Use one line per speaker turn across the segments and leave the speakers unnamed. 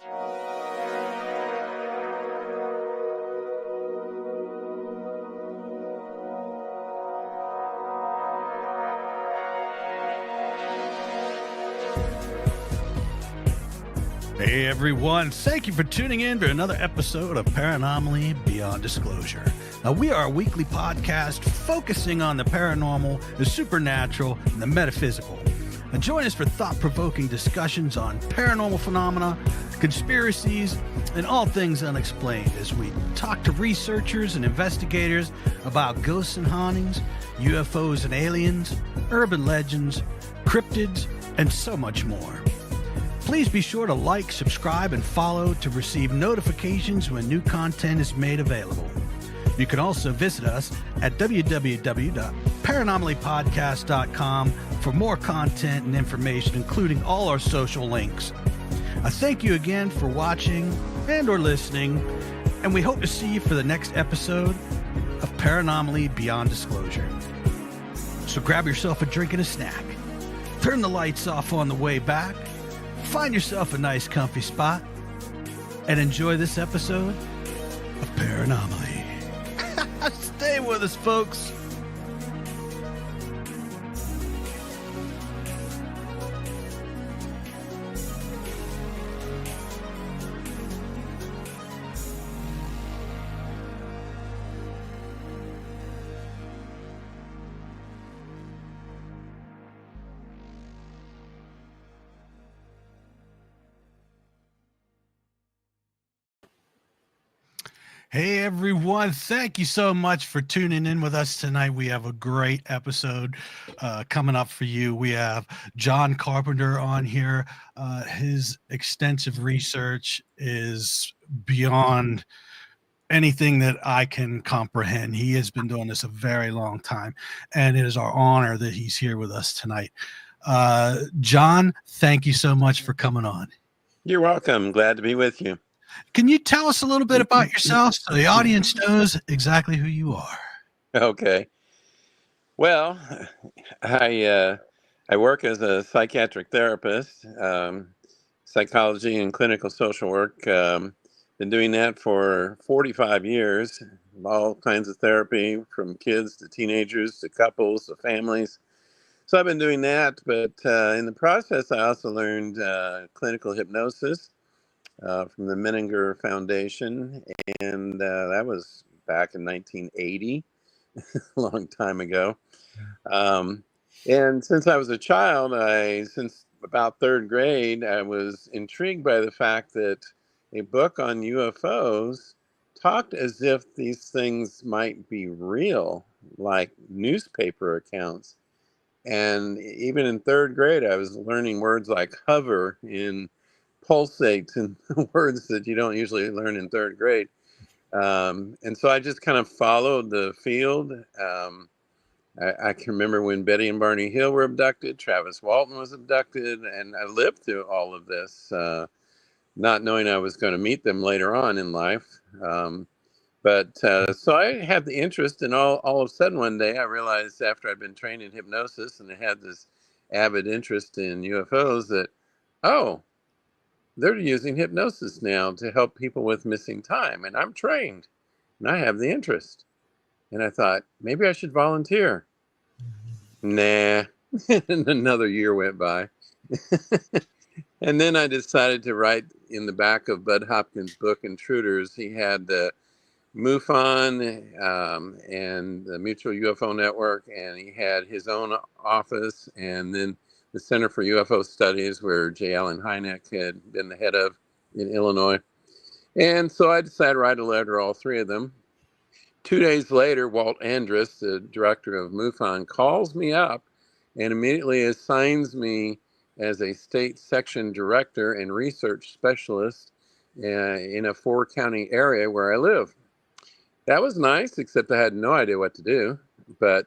Hey everyone, thank you for tuning in for another episode of Paranomaly Beyond Disclosure. Now, we are a weekly podcast focusing on the paranormal, the supernatural, and the metaphysical. Now, join us for thought-provoking discussions on paranormal phenomena, conspiracies, and all things unexplained as we talk to researchers and investigators about ghosts and hauntings, UFOs and aliens, urban legends, cryptids, and so much more. Please be sure to like, subscribe, and follow to receive notifications when new content is made available. You can also visit us at www.paranormallypodcast.com for more content and information, including all our social links. I thank you again for watching and or listening, and we hope to see you for the next episode of Paranomaly Beyond Disclosure. So grab yourself a drink and a snack. Turn the lights off on the way back. Find yourself a nice comfy spot and enjoy this episode of Paranomaly. Stay with us, folks. Hey everyone, thank you so much for tuning in with us tonight. We have a great episode coming up for you. We have John Carpenter on here. His extensive research is beyond anything that I can comprehend. He has been doing this a very long time, and it is our honor that he's here with us tonight. John, thank you so much for coming on.
You're welcome. Glad to be with you.
Can you tell us a little bit about yourself so the audience knows exactly who you are?
Okay. Well, I work as a psychiatric therapist, psychology and clinical social work. Been doing that for 45 years, all kinds of therapy from kids to teenagers to couples to families. So I've been doing that, but in the process, I also learned clinical hypnosis from the Menninger Foundation, and that was back in 1980, a long time ago. And since I was a child, since about third grade, I was intrigued by the fact that a book on UFOs talked as if these things might be real, like newspaper accounts. And even in third grade, I was learning words like hover in pulsate and words that you don't usually learn in third grade. And so I just kind of followed the field. I can remember when Betty and Barney Hill were abducted, Travis Walton was abducted, and I lived through all of this, not knowing I was going to meet them later on in life. So I had the interest, and all of a sudden one day I realized after I'd been trained in hypnosis and I had this avid interest in UFOs that, oh, they're using hypnosis now to help people with missing time. And I'm trained and I have the interest. And I thought, maybe I should volunteer. Nah. And another year went by. And then I decided to write in the back of Bud Hopkins' book, Intruders. He had the MUFON and the Mutual UFO Network, and he had his own office, and then the Center for UFO Studies, where J. Allen Hynek had been the head of in Illinois. And so I decided to write a letter to all three of them. 2 days later, Walt Andrus, the director of MUFON, calls me up and immediately assigns me as a state section director and research specialist in a 4-county area where I live. That was nice, except I had no idea what to do. But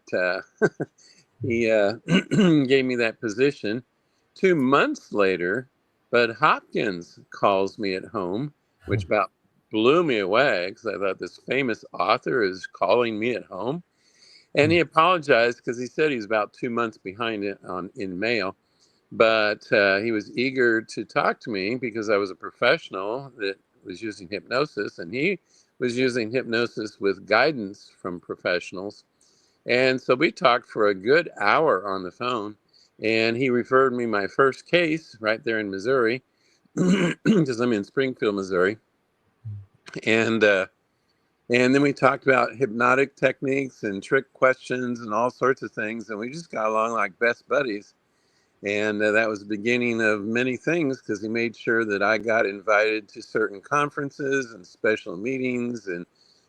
he gave me that position. 2 months later, Bud Hopkins calls me at home, which about blew me away because I thought this famous author is calling me at home. And he apologized because he said he's about 2 months behind it in mail. But he was eager to talk to me because I was a professional that was using hypnosis, and he was using hypnosis with guidance from professionals. And so we talked for a good hour on the phone, and he referred me my first case right there in Missouri, because I'm in Springfield, Missouri. And then we talked about hypnotic techniques and trick questions and all sorts of things, and we just got along like best buddies. And that was the beginning of many things, because he made sure that I got invited to certain conferences and special meetings. And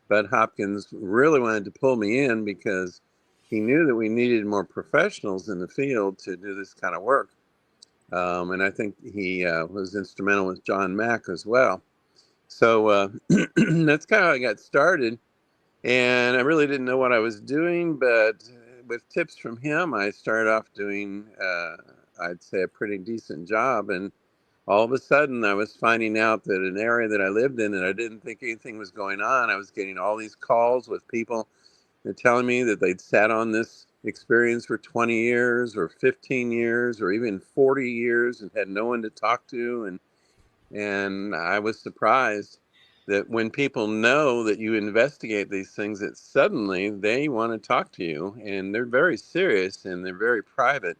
Bud Hopkins really wanted to pull me in because he knew that we needed more professionals in the field to do this kind of work. And I think he was instrumental with John Mack as well. So that's kind of how I got started. And I really didn't know what I was doing, but with tips from him, I started off doing, I'd say, a pretty decent job. And all of a sudden, I was finding out that an area that I lived in, and I didn't think anything was going on, I was getting all these calls with people that telling me that they'd sat on this experience for 20 years or 15 years or even 40 years and had no one to talk to. And I was surprised that when people know that you investigate these things, that suddenly they want to talk to you, and they're very serious and they're very private.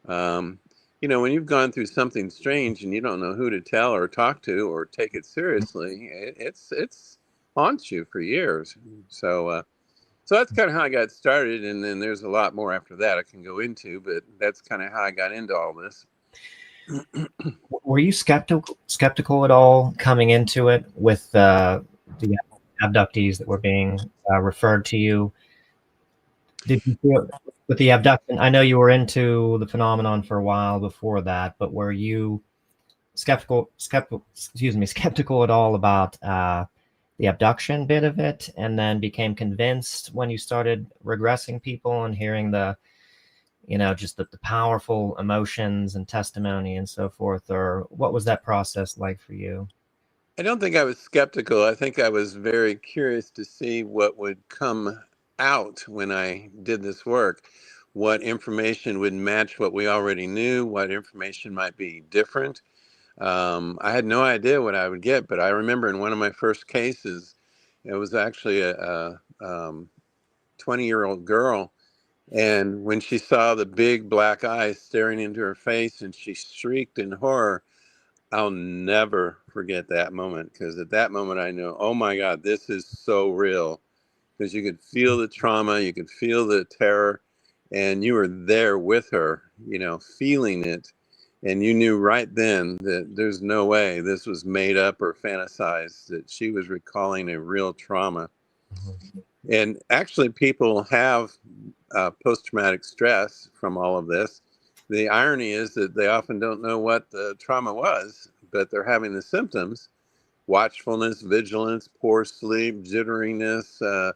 Um, when you've gone through something strange and you don't know who to tell or talk to or take it seriously, it's haunts you for years. So that's kind of how I got started, and then there's a lot more after that I can go into, but that's kind of how I got into all this.
Were you skeptical at all coming into it with the abductees that were being referred to you? Did you feel with the abduction? I know you were into the phenomenon for a while before that, but were you skeptical at all about the abduction bit of it, and then became convinced when you started regressing people and hearing the just the powerful emotions and testimony and so forth? Or what was that process like for you?
I don't think I was skeptical. I think I was very curious to see what would come out when I did this work. What information would match what we already knew, what information might be different. I had no idea what I would get, but I remember in one of my first cases, it was actually a 20-year-old girl. And when she saw the big black eyes staring into her face and she shrieked in horror, I'll never forget that moment, because at that moment I know, oh my God, this is so real. Because you could feel the trauma, you could feel the terror, and you were there with her, feeling it. And you knew right then that there's no way this was made up or fantasized, that she was recalling a real trauma. Mm-hmm. And actually, people have post-traumatic stress from all of this. The irony is that they often don't know what the trauma was, but they're having the symptoms: watchfulness, vigilance, poor sleep, jitteriness,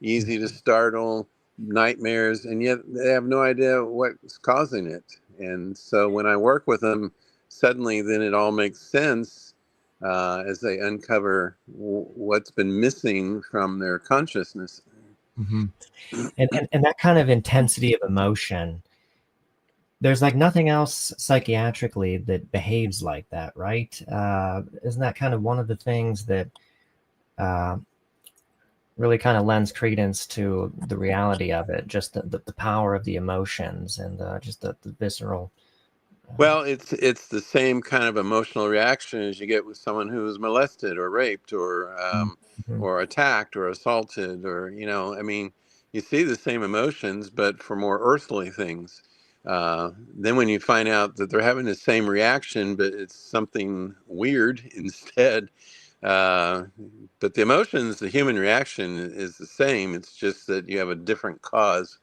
easy to startle, nightmares, and yet they have no idea what's causing it. And so when I work with them, suddenly then it all makes sense as they uncover what's been missing from their consciousness.
Mm-hmm. And that kind of intensity of emotion, there's like nothing else psychiatrically that behaves like that, right? Isn't that kind of one of the things that really kind of lends credence to the reality of it, just the power of the emotions and just the visceral.
Well, it's the same kind of emotional reaction as you get with someone who's molested or raped or attacked or assaulted, or you see the same emotions, but for more earthly things. Then when you find out that they're having the same reaction, but it's something weird instead. But the emotions, the human reaction is the same. It's just that you have a different cause.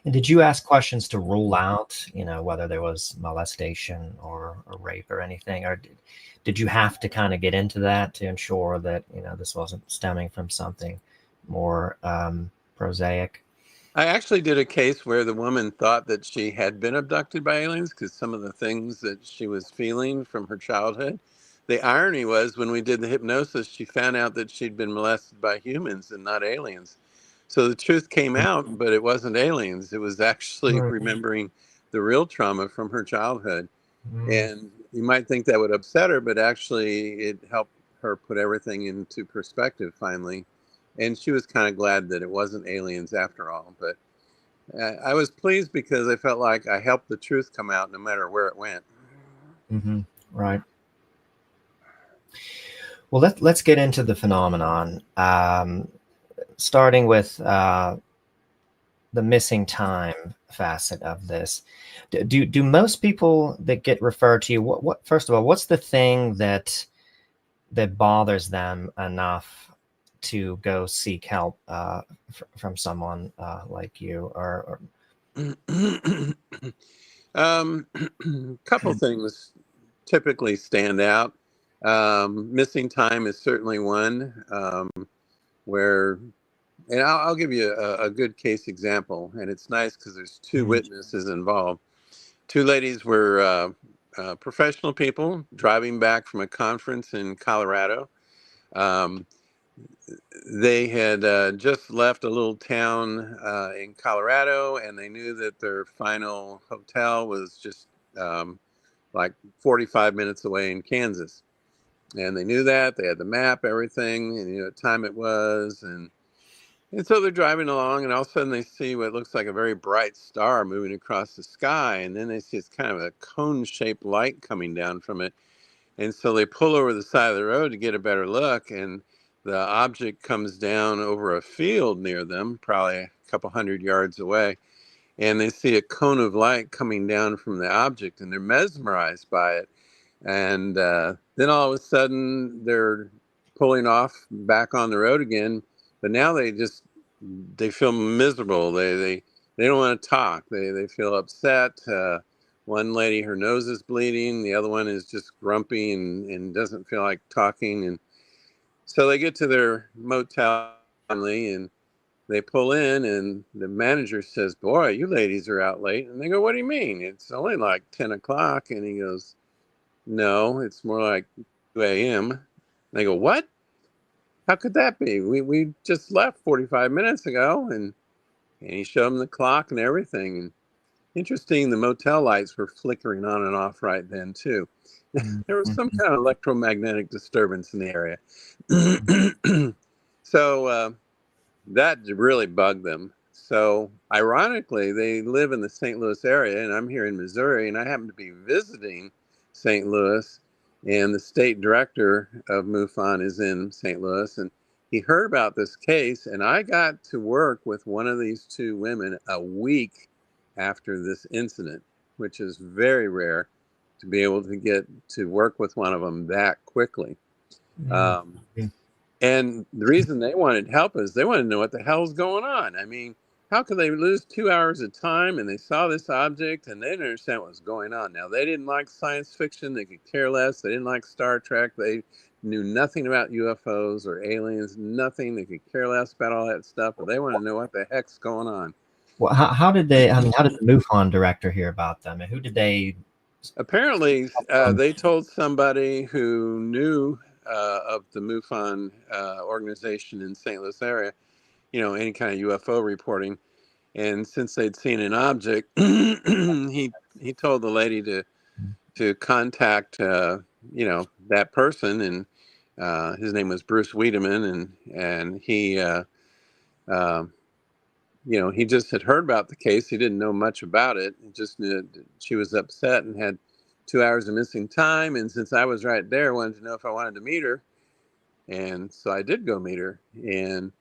And did you ask questions to rule out, whether there was molestation or rape or anything? Or did you have to kind of get into that to ensure that, this wasn't stemming from something more prosaic?
I actually did a case where the woman thought that she had been abducted by aliens because some of the things that she was feeling from her childhood. The irony was, when we did the hypnosis, she found out that she'd been molested by humans and not aliens. So the truth came out, but it wasn't aliens. It was actually remembering the real trauma from her childhood.
Mm.
And you might think that would upset her, but actually it helped her put everything into perspective finally. And she was kind of glad that it wasn't aliens after all. But I was pleased because I felt like I helped the truth come out no matter where it went.
Mm-hmm. Right. Well, let's get into the phenomenon, starting with the missing time facet of this. Do most people that get referred to you, what first of all, what's the thing that bothers them enough to go seek help from someone like you, or
Couple things typically stand out. Missing time is certainly one, where, and I'll give you a good case example, and it's nice because there's two witnesses involved. Two ladies were professional people driving back from a conference in Colorado. Um, they had just left a little town in Colorado, and they knew that their final hotel was just like 45 minutes away in Kansas. And they knew that. They had the map, everything, and you know what time it was. And so they're driving along, and all of a sudden they see what looks like a very bright star moving across the sky. And then they see it's kind of a cone-shaped light coming down from it. And so they pull over the side of the road to get a better look, and the object comes down over a field near them, probably a couple hundred yards away. And they see a cone of light coming down from the object, and they're mesmerized by it. And then all of a sudden they're pulling off back on the road again, but now they feel miserable. They don't want to talk. They feel upset. One lady, her nose is bleeding. The other one is just grumpy and doesn't feel like talking. And so they get to their motel finally, and they pull in, and the manager says, "Boy, you ladies are out late." And they go, "What do you mean? It's only like 10 o'clock. And he goes, "No, it's more like 2 a.m. They go, "What? How could that be? We just left 45 minutes ago." And he showed them the clock and everything. And interesting, the motel lights were flickering on and off right then, too. There was some kind of electromagnetic disturbance in the area. So that really bugged them. So ironically, they live in the St. Louis area, and I'm here in Missouri, and I happen to be visiting St. Louis, and the state director of MUFON is in St. Louis, and he heard about this case, and I got to work with one of these two women a week after this incident, which is very rare to be able to get to work with one of them that quickly. And the reason they wanted help is they wanted to know what the hell's going on. I mean, how could they lose 2 hours of time, and they saw this object and they didn't understand what was going on? Now, they didn't like science fiction. They could care less. They didn't like Star Trek. They knew nothing about UFOs or aliens, nothing. They could care less about all that stuff, but they want to know what the heck's going on.
Well, how did they? I mean, how did the MUFON director hear about them, and who did they?
Apparently, they told somebody who knew of the MUFON organization in St. Louis area, you know, any kind of UFO reporting. And since they'd seen an object, he told the lady to contact, you know, that person. And his name was Bruce Wiedemann. And he, you know, he just had heard about the case. He didn't know much about it. He just knew that she was upset and had 2 hours of missing time. And since I was right there, I wanted to know if I wanted to meet her. And so I did go meet her. And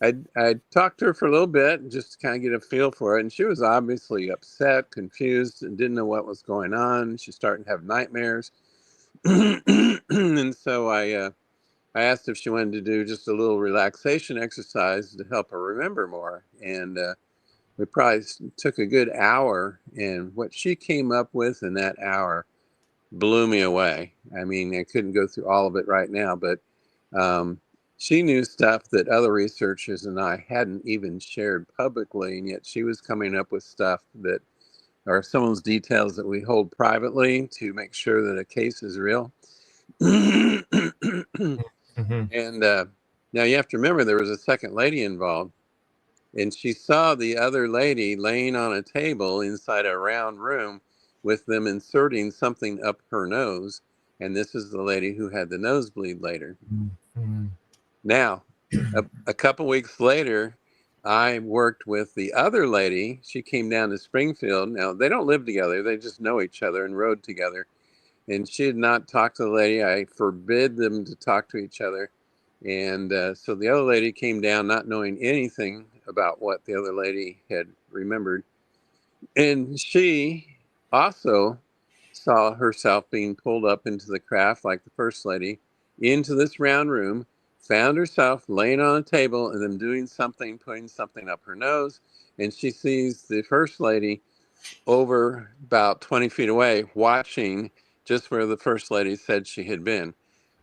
I talked to her for a little bit just to kind of get a feel for it. And she was obviously upset, confused, and didn't know what was going on. She's starting to have nightmares. And so I asked if she wanted to do just a little relaxation exercise to help her remember more. And we probably took a good hour. And what she came up with in that hour blew me away. I mean, I couldn't go through all of it right now, but she knew stuff that other researchers and I hadn't even shared publicly, and yet she was coming up with stuff that are some of those details that we hold privately to make sure that a case is real. And now you have to remember there was a second lady involved, and she saw the other lady laying on a table inside a round room with them inserting something up her nose. And this is the lady who had the nosebleed later.
Mm-hmm.
Now, a couple weeks later, I worked with the other lady. She came down to Springfield. Now, they don't live together. They just know each other and rode together. And she had not talked to the lady. I forbid them to talk to each other. And so the other lady came down not knowing anything about what the other lady had remembered. And she also saw herself being pulled up into the craft like the first lady, into this round room, found herself laying on a table and them doing something, putting something up her nose. And she sees the first lady over about 20 feet away watching just where the first lady said she had been.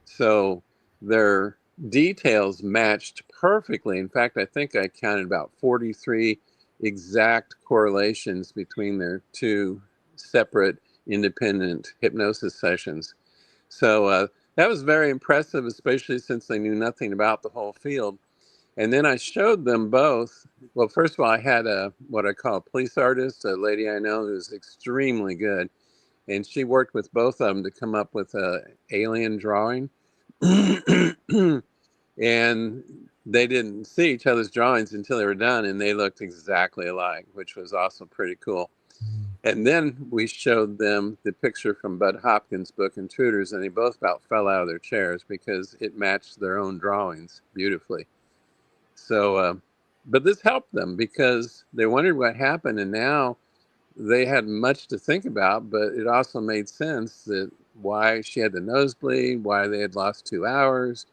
So their details matched perfectly. In fact, I think I counted about 43 exact correlations between their two separate independent hypnosis sessions. So that was very impressive, especially since they knew nothing about the whole field. And then I showed them both. Well, first of all, I had what I call a police artist, a lady I know who's extremely good. And she worked with both of them to come up with a alien drawing. And they didn't see each other's drawings until they were done, and they looked exactly alike, which was also pretty cool. And then we showed them the picture from Bud Hopkins' book, Intruders, and they both about fell out of their chairs because it matched their own drawings beautifully. So, but this helped them because they wondered what happened, and now they had much to think about, but it also made sense that why she had the nosebleed, why they had lost 2 hours.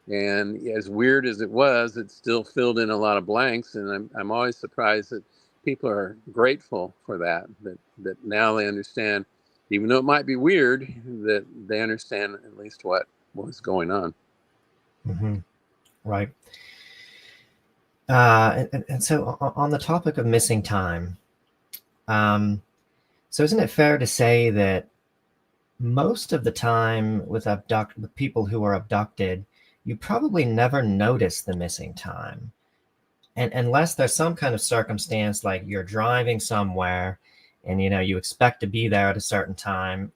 And as weird as it was, it still filled in a lot of blanks. And I'm always surprised that people are grateful for that now they understand, even though it might be weird, that they understand at least what was going on.
Mm-hmm. Right. And so on the topic of missing time, so isn't it fair to say that most of the time with people who are abducted, you probably never notice the missing time, and unless there's some kind of circumstance like you're driving somewhere and you expect to be there at a certain time.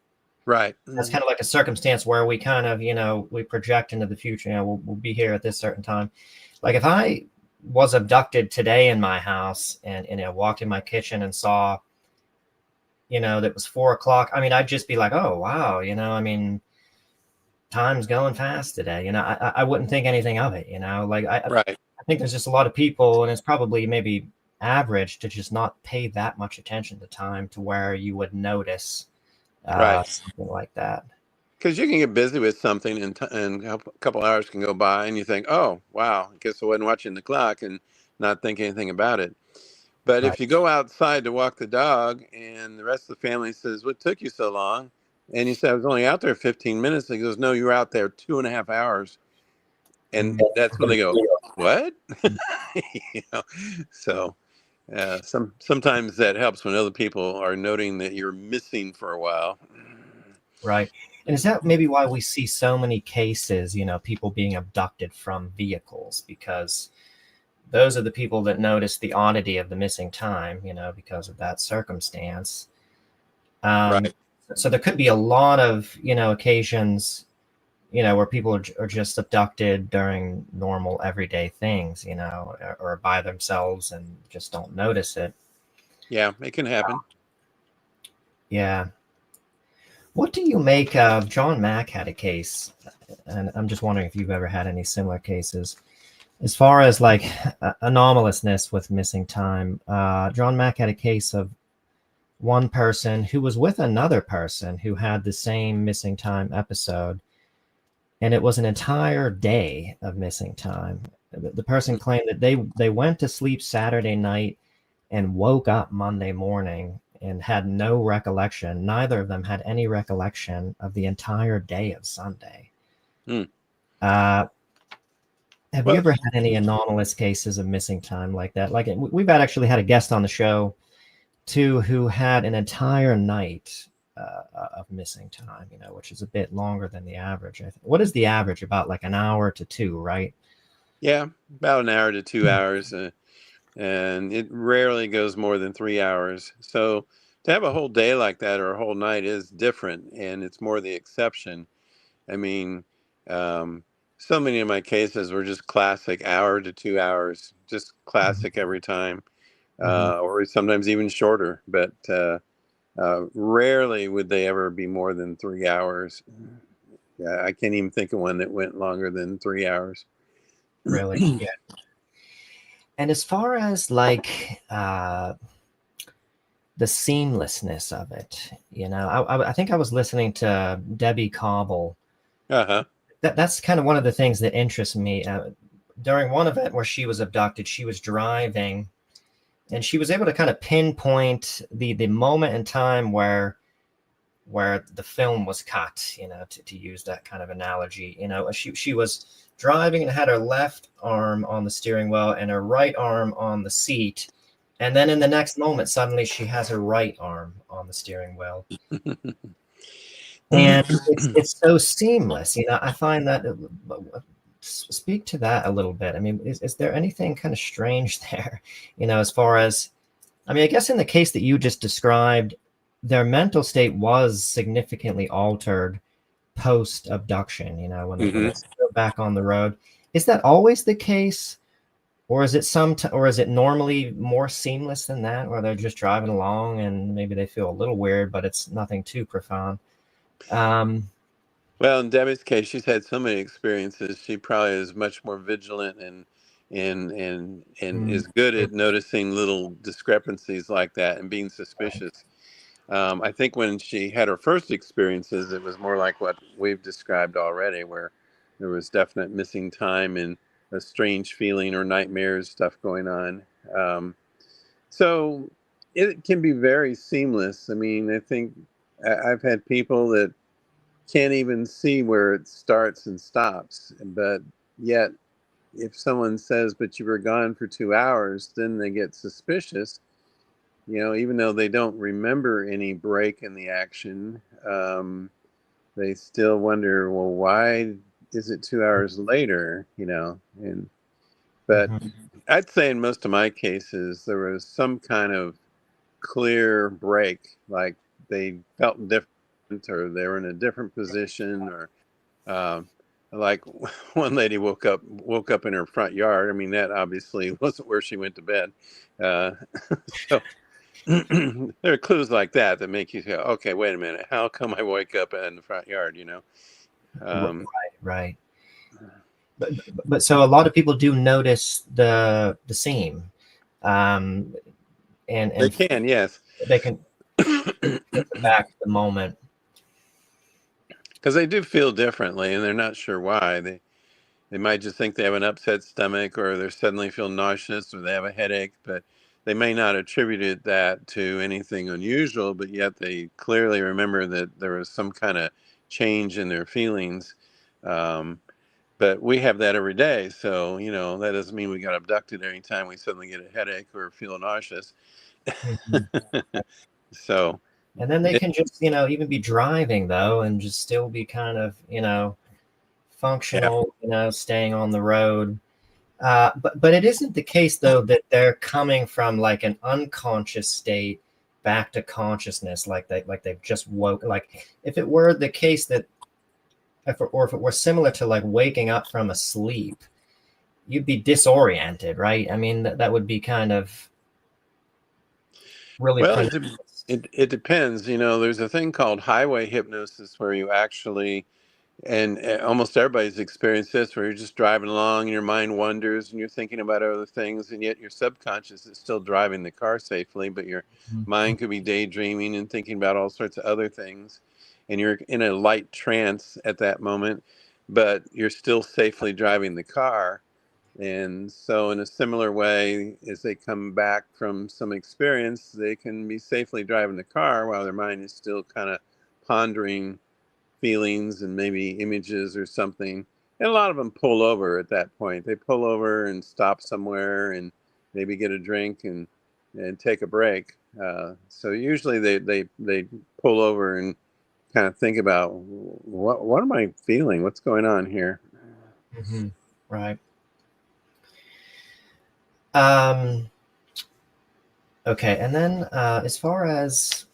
Right.
That's kind of like a circumstance where we kind of we project into the future. We'll be here at this certain time. Like if I was abducted today in my house and walked in my kitchen and saw that it was 4 o'clock, I mean, I'd just be like, oh wow, I mean, time's going fast today. I wouldn't think anything of it. Like
Right.
I think there's just a lot of people, and it's probably maybe average to just not pay that much attention to time to where you would notice something like that.
Because you can get busy with something and a couple hours can go by and you think, oh, wow, I guess I wasn't watching the clock and not think anything about it. But
Right.
if you go outside to walk the dog and the rest of the family says, what took you so long? And you say, I was only out there 15 minutes. And he goes, no, you were out there 2.5 hours. And that's when they go, what? So sometimes that helps when other people are noting that you're missing for a while.
Right. And is that maybe why we see so many cases, people being abducted from vehicles, because those are the people that notice the oddity of the missing time, because of that circumstance.
Right.
So there could be a lot of, occasions, where people are just abducted during normal everyday things, or by themselves and just don't notice it.
Yeah, it can happen.
Yeah. What do you make of John Mack had a case, and I'm just wondering if you've ever had any similar cases as far as like anomalousness with missing time. John Mack had a case of one person who was with another person who had the same missing time episode, and it was an entire day of missing time. The person claimed that they went to sleep Saturday night and woke up Monday morning and had no recollection. Neither of them had any recollection of the entire day of Sunday. Have you ever had any anomalous cases of missing time like that? Like we've actually had a guest on the show too who had an entire night of missing time, which is a bit longer than the average. I think. What is the average? About like an hour to 2, right?
Yeah, about an hour to 2 hours. and it rarely goes more than 3 hours. So to have a whole day like that or a whole night is different, and it's more the exception. I mean, um, so many of my cases were just classic hour to 2 hours, just classic every time, or sometimes even shorter. But rarely would they ever be more than 3 hours. Yeah, I can't even think of one that went longer than 3 hours.
Really? Yeah. And as far as like the seamlessness of it, you know, I think I was listening to Debbie Cobble.
Uh-huh.
That's kind of one of the things that interests me. During one event where she was abducted, she was driving, and she was able to kind of pinpoint the moment in time where the film was cut, you know, to use that kind of analogy. You know, she was driving and had her left arm on the steering wheel and her right arm on the seat. And then in the next moment, suddenly she has her right arm on the steering wheel. And it's so seamless. You know, I find that, speak to that a little bit. I mean, is there anything kind of strange there, you know, as far as, I mean, I guess in the case that you just described, their mental state was significantly altered post abduction, you know, when they go back on the road. Is that always the case? Or is it or is it normally more seamless than that, where they're just driving along and maybe they feel a little weird, but it's nothing too profound?
Well, in Debbie's case, she's had so many experiences. She probably is much more vigilant and is good at noticing little discrepancies like that and being suspicious. I think when she had her first experiences, it was more like what we've described already, where there was definite missing time and a strange feeling or nightmares stuff going on. So it can be very seamless. I mean, I think I've had people that can't even see where it starts and stops, but yet if someone says, but you were gone for 2 hours, then they get suspicious, you know, even though they don't remember any break in the action. They still wonder, well, why is it 2 hours later, you know? But I'd say in most of my cases there was some kind of clear break, like they felt different or they were in a different position, or like one lady woke up in her front yard. I mean, that obviously wasn't where she went to bed. So there are clues like that that make you go, okay, wait a minute, how come I wake up in the front yard, you know?
Right. But so a lot of people do notice the seam, and
They can, yes.
they can get back to the moment.
Because they do feel differently, and they're not sure why. They might just think they have an upset stomach, or they suddenly feel nauseous, or they have a headache, but they may not attribute that to anything unusual, but yet they clearly remember that there was some kind of change in their feelings. But we have that every day, so, you know, that doesn't mean we got abducted anytime we suddenly get a headache or feel nauseous. So...
And then they can just, you know, even be driving though, and just still be kind of, you know, functional, you know, staying on the road. But it isn't the case though that they're coming from like an unconscious state back to consciousness, like they've just woke. Like if it were the case that, if it were similar to like waking up from a sleep, you'd be disoriented, right? I mean, that would be kind of really.
Well, it depends. You know, there's a thing called highway hypnosis where you actually, and almost everybody's experienced this, where you're just driving along and your mind wanders and you're thinking about other things, and yet your subconscious is still driving the car safely, but your mind could be daydreaming and thinking about all sorts of other things, and you're in a light trance at that moment, but you're still safely driving the car. And so in a similar way, as they come back from some experience, they can be safely driving the car while their mind is still kind of pondering feelings and maybe images or something. And a lot of them pull over at that point. They pull over and stop somewhere and maybe get a drink and take a break. So usually they pull over and kind of think about, what am I feeling? What's going on here?
Right. Okay, and then as far as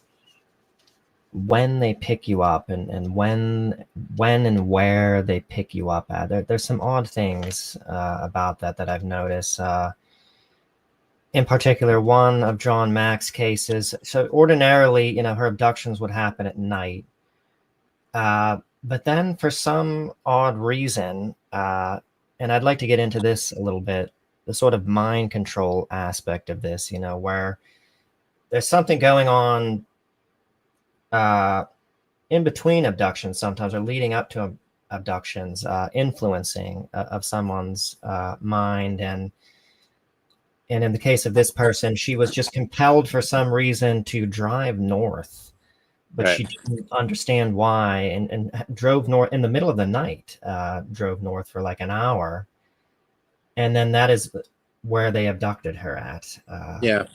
when they pick you up and when and where they pick you up at, there's some odd things about that I've noticed. In particular, one of John Mack's cases. So ordinarily, her abductions would happen at night. But then for some odd reason, and I'd like to get into this a little bit, the sort of mind control aspect of this, where there's something going on in between abductions sometimes, or leading up to abductions, influencing of someone's mind. And in the case of this person, she was just compelled for some reason to drive north, but
Right.
she didn't understand why, and drove north in the middle of the night, drove north for like an hour. And then that is where they abducted her at.
Yeah.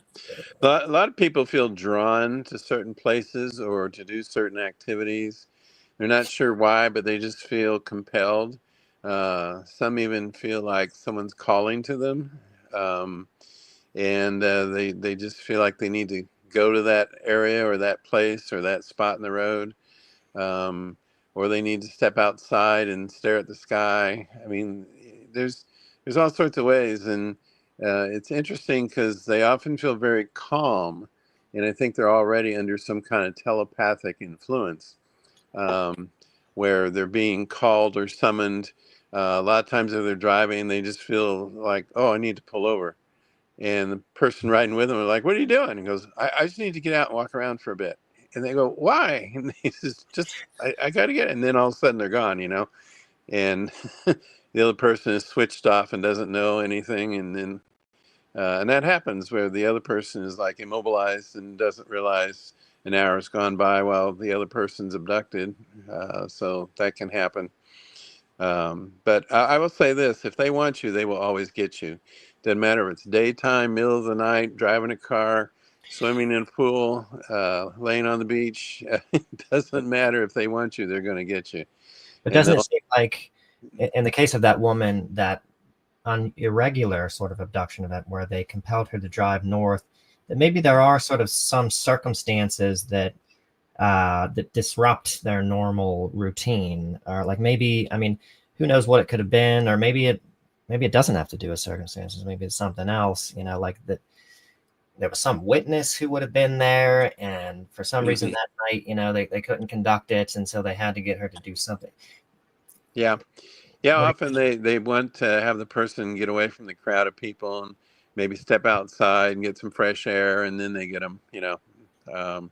A lot of people feel drawn to certain places or to do certain activities. They're not sure why, but they just feel compelled. Some even feel like someone's calling to them. And they just feel like they need to go to that area or that place or that spot in the road. Um, or they need to step outside and stare at the sky. I mean, there's all sorts of ways, and it's interesting because they often feel very calm, and I think they're already under some kind of telepathic influence, um, where they're being called or summoned. A lot of times, if they're driving, they just feel like, "Oh, I need to pull over," and the person riding with them are like, "What are you doing?" He goes, I just need to get out and walk around for a bit." And they go, "Why?" And he says, I got to get it. And then all of a sudden they're gone. And the other person is switched off and doesn't know anything. And then, and that happens where the other person is like immobilized and doesn't realize an hour has gone by while the other person's abducted. So that can happen. But I will say this, if they want you, they will always get you. Doesn't matter if it's daytime, middle of the night, driving a car, swimming in a pool, laying on the beach. It doesn't matter if they want you, they're going to get you.
But
And
doesn't it
they'll,
seem like, in the case of that woman, that on irregular sort of abduction event where they compelled her to drive north, that maybe there are sort of some circumstances that that disrupt their normal routine, or like maybe, I mean, who knows what it could have been, or maybe it doesn't have to do with circumstances. Maybe it's something else, like that there was some witness who would have been there, and for some reason that night, they couldn't conduct it, and so they had to get her to do something.
yeah. Yeah, often they want to have the person get away from the crowd of people and maybe step outside and get some fresh air, and then they get them. Um,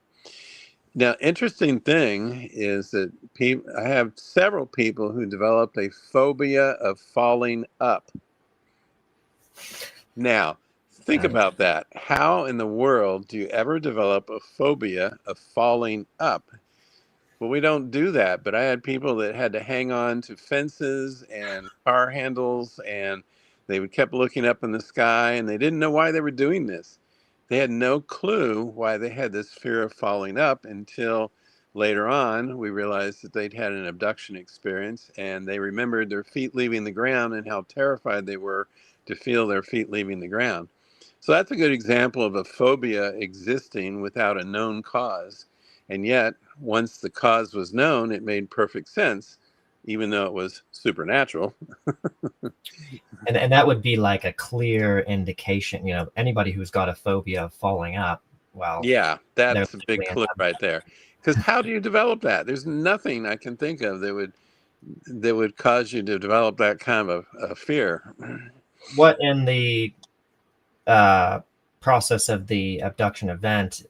Now, interesting thing is that I have several people who developed a phobia of falling up. Now, think about that. How in the world do you ever develop a phobia of falling up? Well, we don't do that, but I had people that had to hang on to fences and car handles, and they kept looking up in the sky, and they didn't know why they were doing this. They had no clue why they had this fear of falling up until later on we realized that they'd had an abduction experience, and they remembered their feet leaving the ground and how terrified they were to feel their feet leaving the ground. So that's a good example of a phobia existing without a known cause. And yet, once the cause was known, it made perfect sense, even though it was supernatural.
And that would be like a clear indication, anybody who's got a phobia of falling up, well,
Yeah,
they're
that's a big
likely in
clue right there. Because how do you develop that? There's nothing I can think of that would cause you to develop that kind of a fear.
what in the uh, process of the abduction event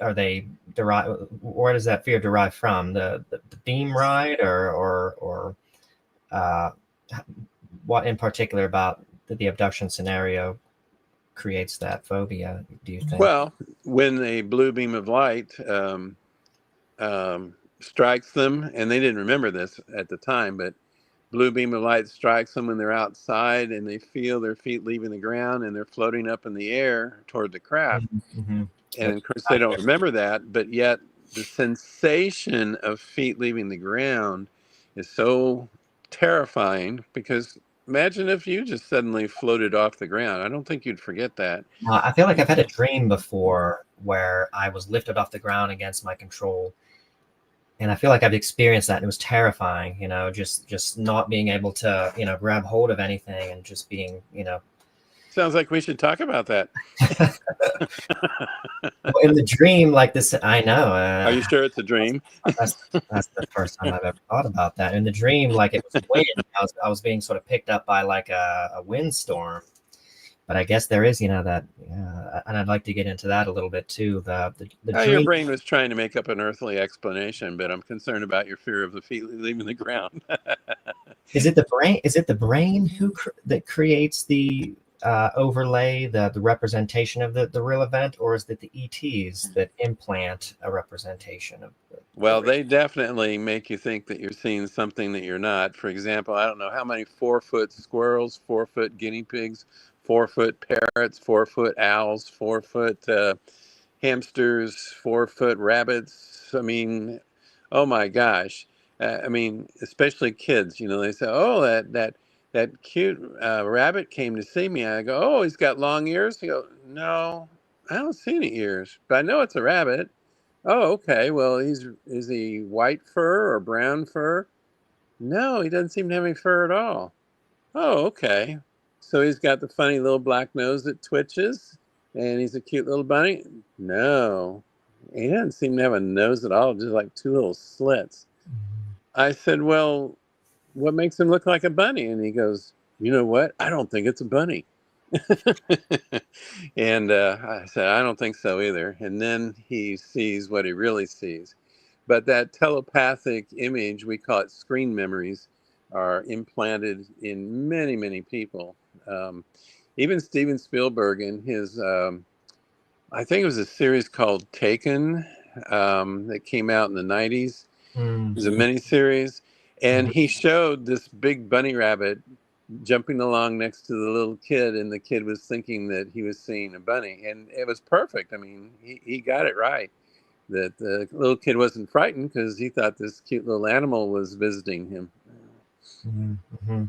are they derive? Where does that fear derive from? The beam ride, or uh, what in particular about the abduction scenario creates that phobia, do you think?
Well, when a blue beam of light strikes them, and they didn't remember this at the time, but blue beam of light strikes them when they're outside and they feel their feet leaving the ground and they're floating up in the air toward the craft.
Mm-hmm.
And of course, they don't remember that, but yet the sensation of feet leaving the ground is so terrifying because Imagine if you just suddenly floated off the ground. I don't think you'd forget that.
I feel like I've had a dream before where I was lifted off the ground against my control. And I feel like I've experienced that, and it was terrifying, just not being able to, grab hold of anything and just being,
Sounds like we should talk about that.
in the dream like this. I know.
Are you sure it's a dream?
That's the first time I've ever thought about that. In the dream, like it was wind. I was being sort of picked up by like a windstorm. But I guess there is, that, and I'd like to get into that a little bit too. The dream.
Your brain was trying to make up an earthly explanation, but I'm concerned about your fear of the feet leaving the ground.
Is it the brain? Is it the brain that creates the overlay, the representation of the real event, or is it the ETs that implant a representation of?
Well, they definitely make you think that you're seeing something that you're not. For example, I don't know how many 4-foot squirrels, 4-foot guinea pigs, 4-foot parrots, 4-foot owls, 4-foot hamsters, 4-foot rabbits. I mean, oh my gosh. I mean, especially kids, they say, oh, that cute rabbit came to see me. I go, oh, he's got long ears. He go, no, I don't see any ears, but I know it's a rabbit. Oh, okay. Well, is he white fur or brown fur? No, he doesn't seem to have any fur at all. Oh, okay. So he's got the funny little black nose that twitches, and he's a cute little bunny? No, he doesn't seem to have a nose at all, just like 2 little slits. I said, well, what makes him look like a bunny? And he goes, you know what? I don't think it's a bunny. And I said, I don't think so either. And then he sees what he really sees. But that telepathic image, we call it screen memories, are implanted in many, many people. Even Steven Spielberg in his, I think it was a series called Taken that came out in the 90s. It was a miniseries. And he showed this big bunny rabbit jumping along next to the little kid, and the kid was thinking that he was seeing a bunny. And it was perfect. I mean, he got it right. That the little kid wasn't frightened because he thought this cute little animal was visiting him.
Mm-hmm.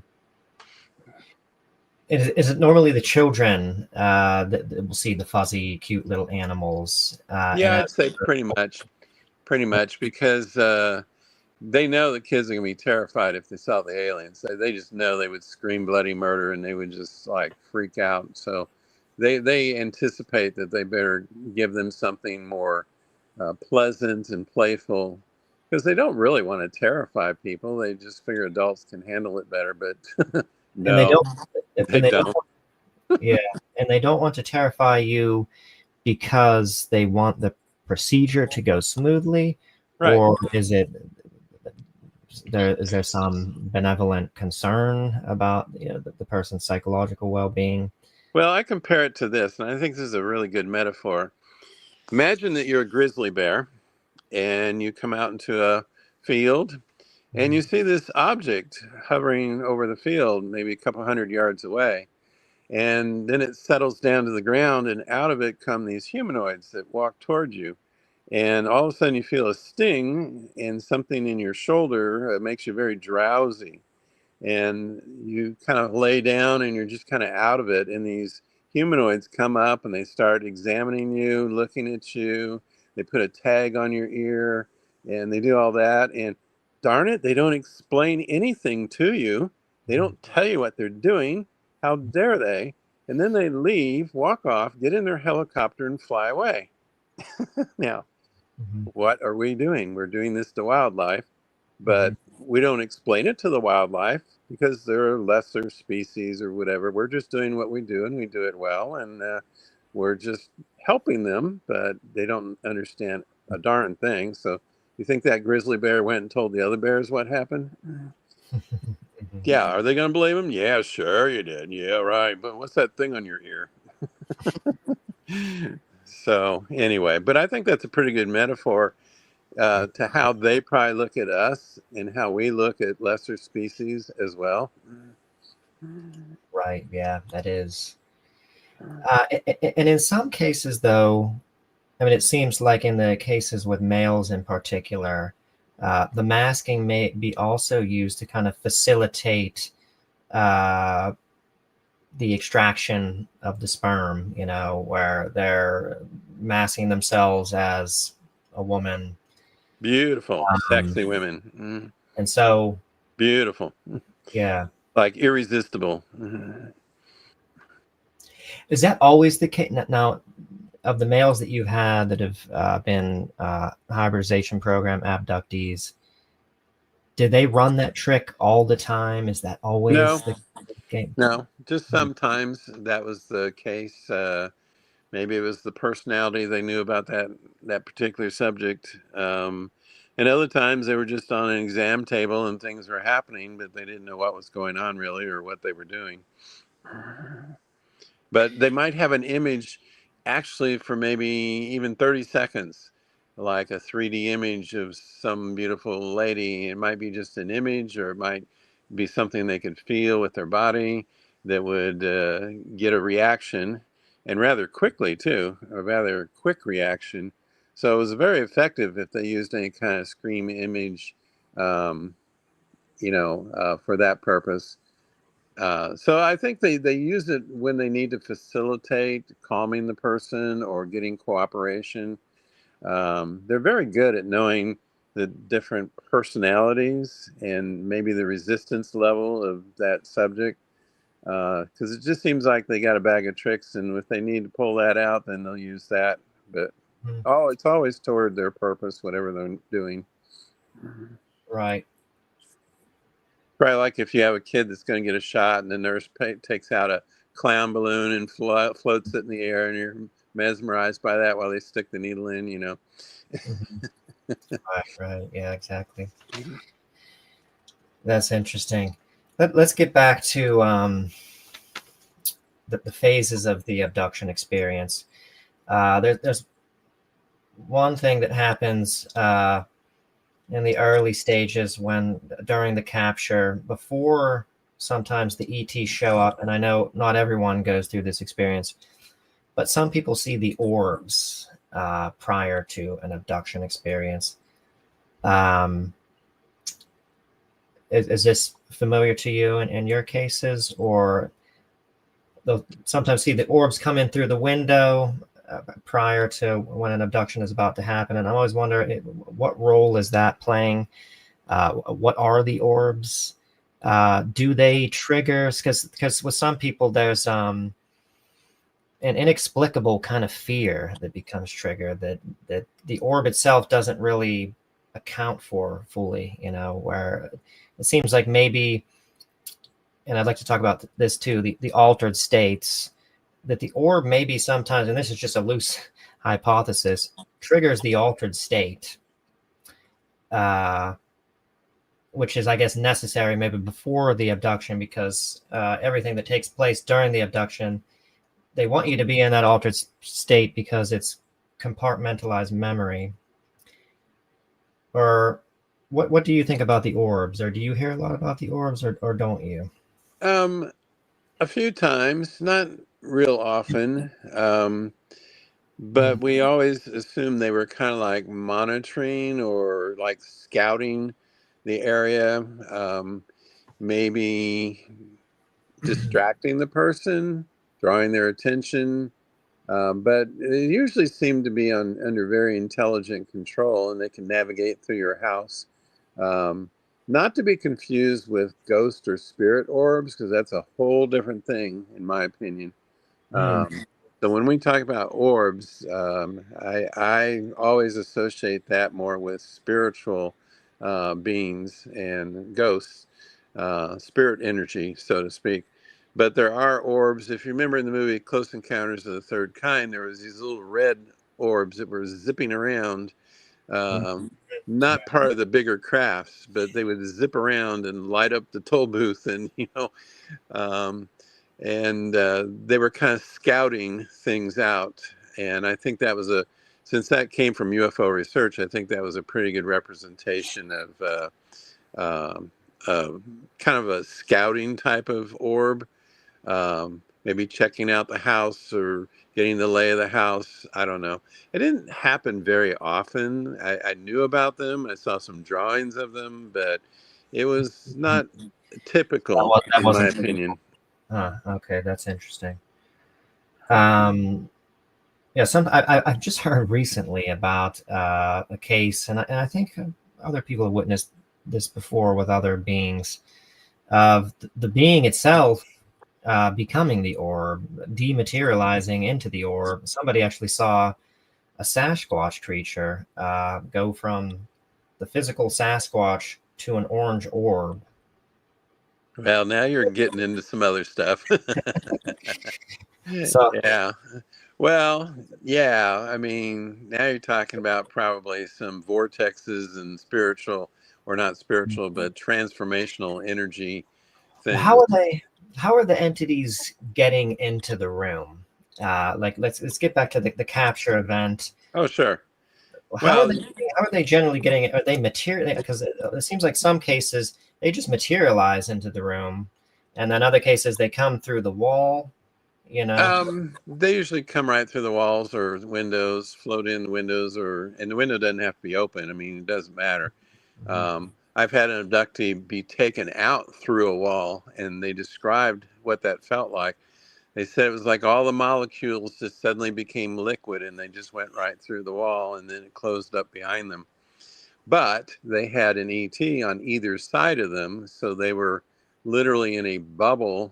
Is it normally the children that will see the fuzzy, cute little animals?
Yeah, I'd say pretty much, because they know the kids are going to be terrified if they saw the aliens. They just know they would scream bloody murder, and they would just like freak out. So they anticipate that they better give them something more pleasant and playful, because they don't really want to terrify people. They just figure adults can handle it better, but no, they don't.
Yeah, and they don't want to terrify you because they want the procedure to go smoothly,
right?
Or is there some benevolent concern about the person's psychological well-being?
Well, I compare it to this, and I think this is a really good metaphor. Imagine that you're a grizzly bear, and you come out into a field, and you see this object hovering over the field, maybe a couple 100 yards away. And then it settles down to the ground, and out of it come these humanoids that walk toward you. And all of a sudden you feel a sting, and something in your shoulder makes you very drowsy. And you kind of lay down, and you're just kind of out of it. And these humanoids come up, and they start examining you, looking at you. They put a tag on your ear, and they do all that. And darn it, they don't explain anything to you. They don't tell you what they're doing. How dare they? And then they leave, walk off, get in their helicopter, and fly away. Now, what are we doing? We're doing this to wildlife, but we don't explain it to the wildlife because they're lesser species or whatever. We're just doing what we do, and we do it well, and we're just helping them, but they don't understand a darn thing. So you think that grizzly bear went and told the other bears what happened? Yeah, are they going to believe him? Yeah, sure you did. Yeah, right. But what's that thing on your ear? So anyway, but I think that's a pretty good metaphor to how they probably look at us and how we look at lesser species as well.
Right. Yeah, that is. And in some cases, though, I mean, it seems like in the cases with males in particular, the masking may be also used to kind of facilitate uh, the extraction of the sperm, where they're massing themselves as a woman.
Beautiful,
Um,
sexy women. Mm.
and so,
Beautiful.
yeah.
Like irresistible. Mm.
Is that always the case? Now, of the males that you've had that have been hybridization program abductees, do they run that trick all the time? Is that
No,
always the game?
no, just sometimes that was the case. Maybe it was the personality they knew about that particular subject. And other times they were just on an exam table and things were happening, but they didn't know what was going on really or what they were doing. But they might have an image actually for maybe even 30 seconds, like a 3D image of some beautiful lady. It might be just an image, or it might be something they could feel with their body that would get a reaction, and rather quickly too, a rather quick reaction. So it was very effective if they used any kind of scream image, um, for that purpose. So I think they use it when they need to facilitate calming the person or getting cooperation. They're very good at knowing the different personalities and maybe the resistance level of that subject. Because it just seems like they got a bag of tricks, and if they need to pull that out, then they'll use that. But it's always toward their purpose, whatever they're doing.
Right.
Probably like if you have a kid that's going to get a shot and the nurse takes out a clown balloon and floats it in the air, and you're mesmerized by that while they stick the needle in.
Right. Yeah, exactly. That's interesting. Let's get back to the phases of the abduction experience. There's one thing that happens in the early stages during the capture, before sometimes the ETs show up. And I know not everyone goes through this experience, but some people see the orbs prior to an abduction experience. Is this familiar to you in your cases, or they'll sometimes see the orbs come in through the window prior to when an abduction is about to happen? And I always wonder, what role is that playing? What are the orbs? Do they trigger? Because with some people, there's an inexplicable kind of fear that becomes triggered that the orb itself doesn't really account for fully, where it seems like maybe, and I'd like to talk about this too, the altered states, that the orb maybe sometimes, and this is just a loose hypothesis, triggers the altered state, which is, I guess, necessary maybe before the abduction, because everything that takes place during the abduction, they want you to be in that altered state because it's compartmentalized memory. Or what do you think about the orbs? Or do you hear a lot about the orbs, or don't you?
A few times, not real often, but we always assumed they were kind of like monitoring or like scouting the area, maybe distracting the person, drawing their attention. But they usually seem to be under very intelligent control, and they can navigate through your house. Not to be confused with ghost or spirit orbs, because that's a whole different thing, in my opinion. So when we talk about orbs, I always associate that more with spiritual beings and ghosts, spirit energy, so to speak. But there are orbs. If you remember in the movie Close Encounters of the Third Kind, there was these little red orbs that were zipping around. Not part of the bigger crafts, but they would zip around and light up the toll booth, and they were kind of scouting things out. And I think that was since that came from UFO research, I think that was a pretty good representation of kind of a scouting type of orb. Maybe checking out the house or getting the lay of the house. I don't know. It didn't happen very often. I knew about them. I saw some drawings of them, but it was not typical,
that
in my
wasn't
opinion.
Okay, that's interesting. Yeah, I've just heard recently about a case, and I think other people have witnessed this before with other beings, of the being itself becoming the orb, dematerializing into the orb. Somebody actually saw a Sasquatch creature go from the physical Sasquatch to an orange orb.
Well, now you're getting into some other stuff.
So
Yeah. Well, yeah. I mean, now you're talking about probably some vortexes and spiritual, or not spiritual, but transformational energy things.
how are the entities getting into the room? Like let's get back to the capture event.
Oh, sure.
How are
Well,
they how are they generally getting it? Are they material? Because it seems like some cases they just materialize into the room, and then other cases they come through the wall. You know.
they usually come right through the walls or windows, float in the windows, and the window doesn't have to be open. I mean, it doesn't matter. I've had an abductee be taken out through a wall, and they described what that felt like. They said it was like all the molecules just suddenly became liquid, and they just went right through the wall, and then it closed up behind them. But they had an ET on either side of them, so they were literally in a bubble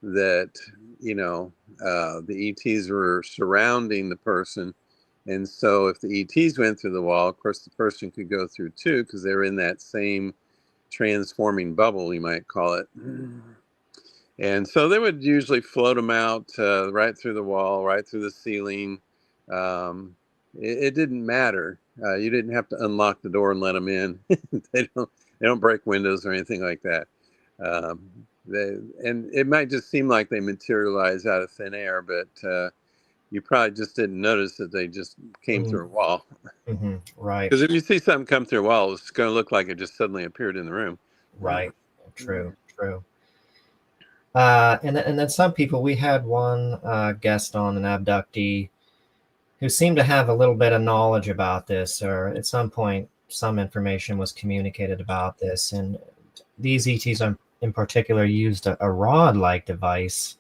that, the ETs were surrounding the person. And so if the ETs went through the wall, of course, the person could go through too, because they were in that same transforming bubble, you might call it. And so they would usually float them out right through the wall, right through the ceiling. It didn't matter. You didn't have to unlock the door and let them in. They don't break windows or anything like that. Um, and it might just seem like they materialize out of thin air, but you probably just didn't notice that they just came through a wall.
Right.
Because if you see something come through a wall, it's going to look like it just suddenly appeared in the room.
Right. True. And then some people, we had one guest on, an abductee, who seemed to have a little bit of knowledge about this, or at some point some information was communicated about this. And these ETs in particular used a rod-like device.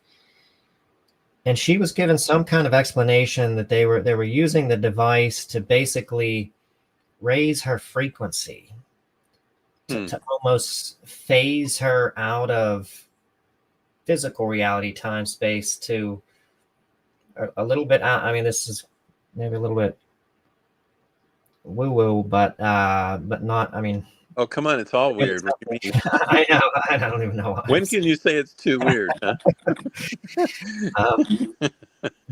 And she was given some kind of explanation that they were using the device to basically raise her frequency, to almost phase her out of physical reality, time, space, to a little bit out. I mean, this is maybe a little bit woo-woo, but not. I mean,
oh, come on, it's all weird. What do you mean?
I know. I don't even know.
When can you say it's too weird, huh?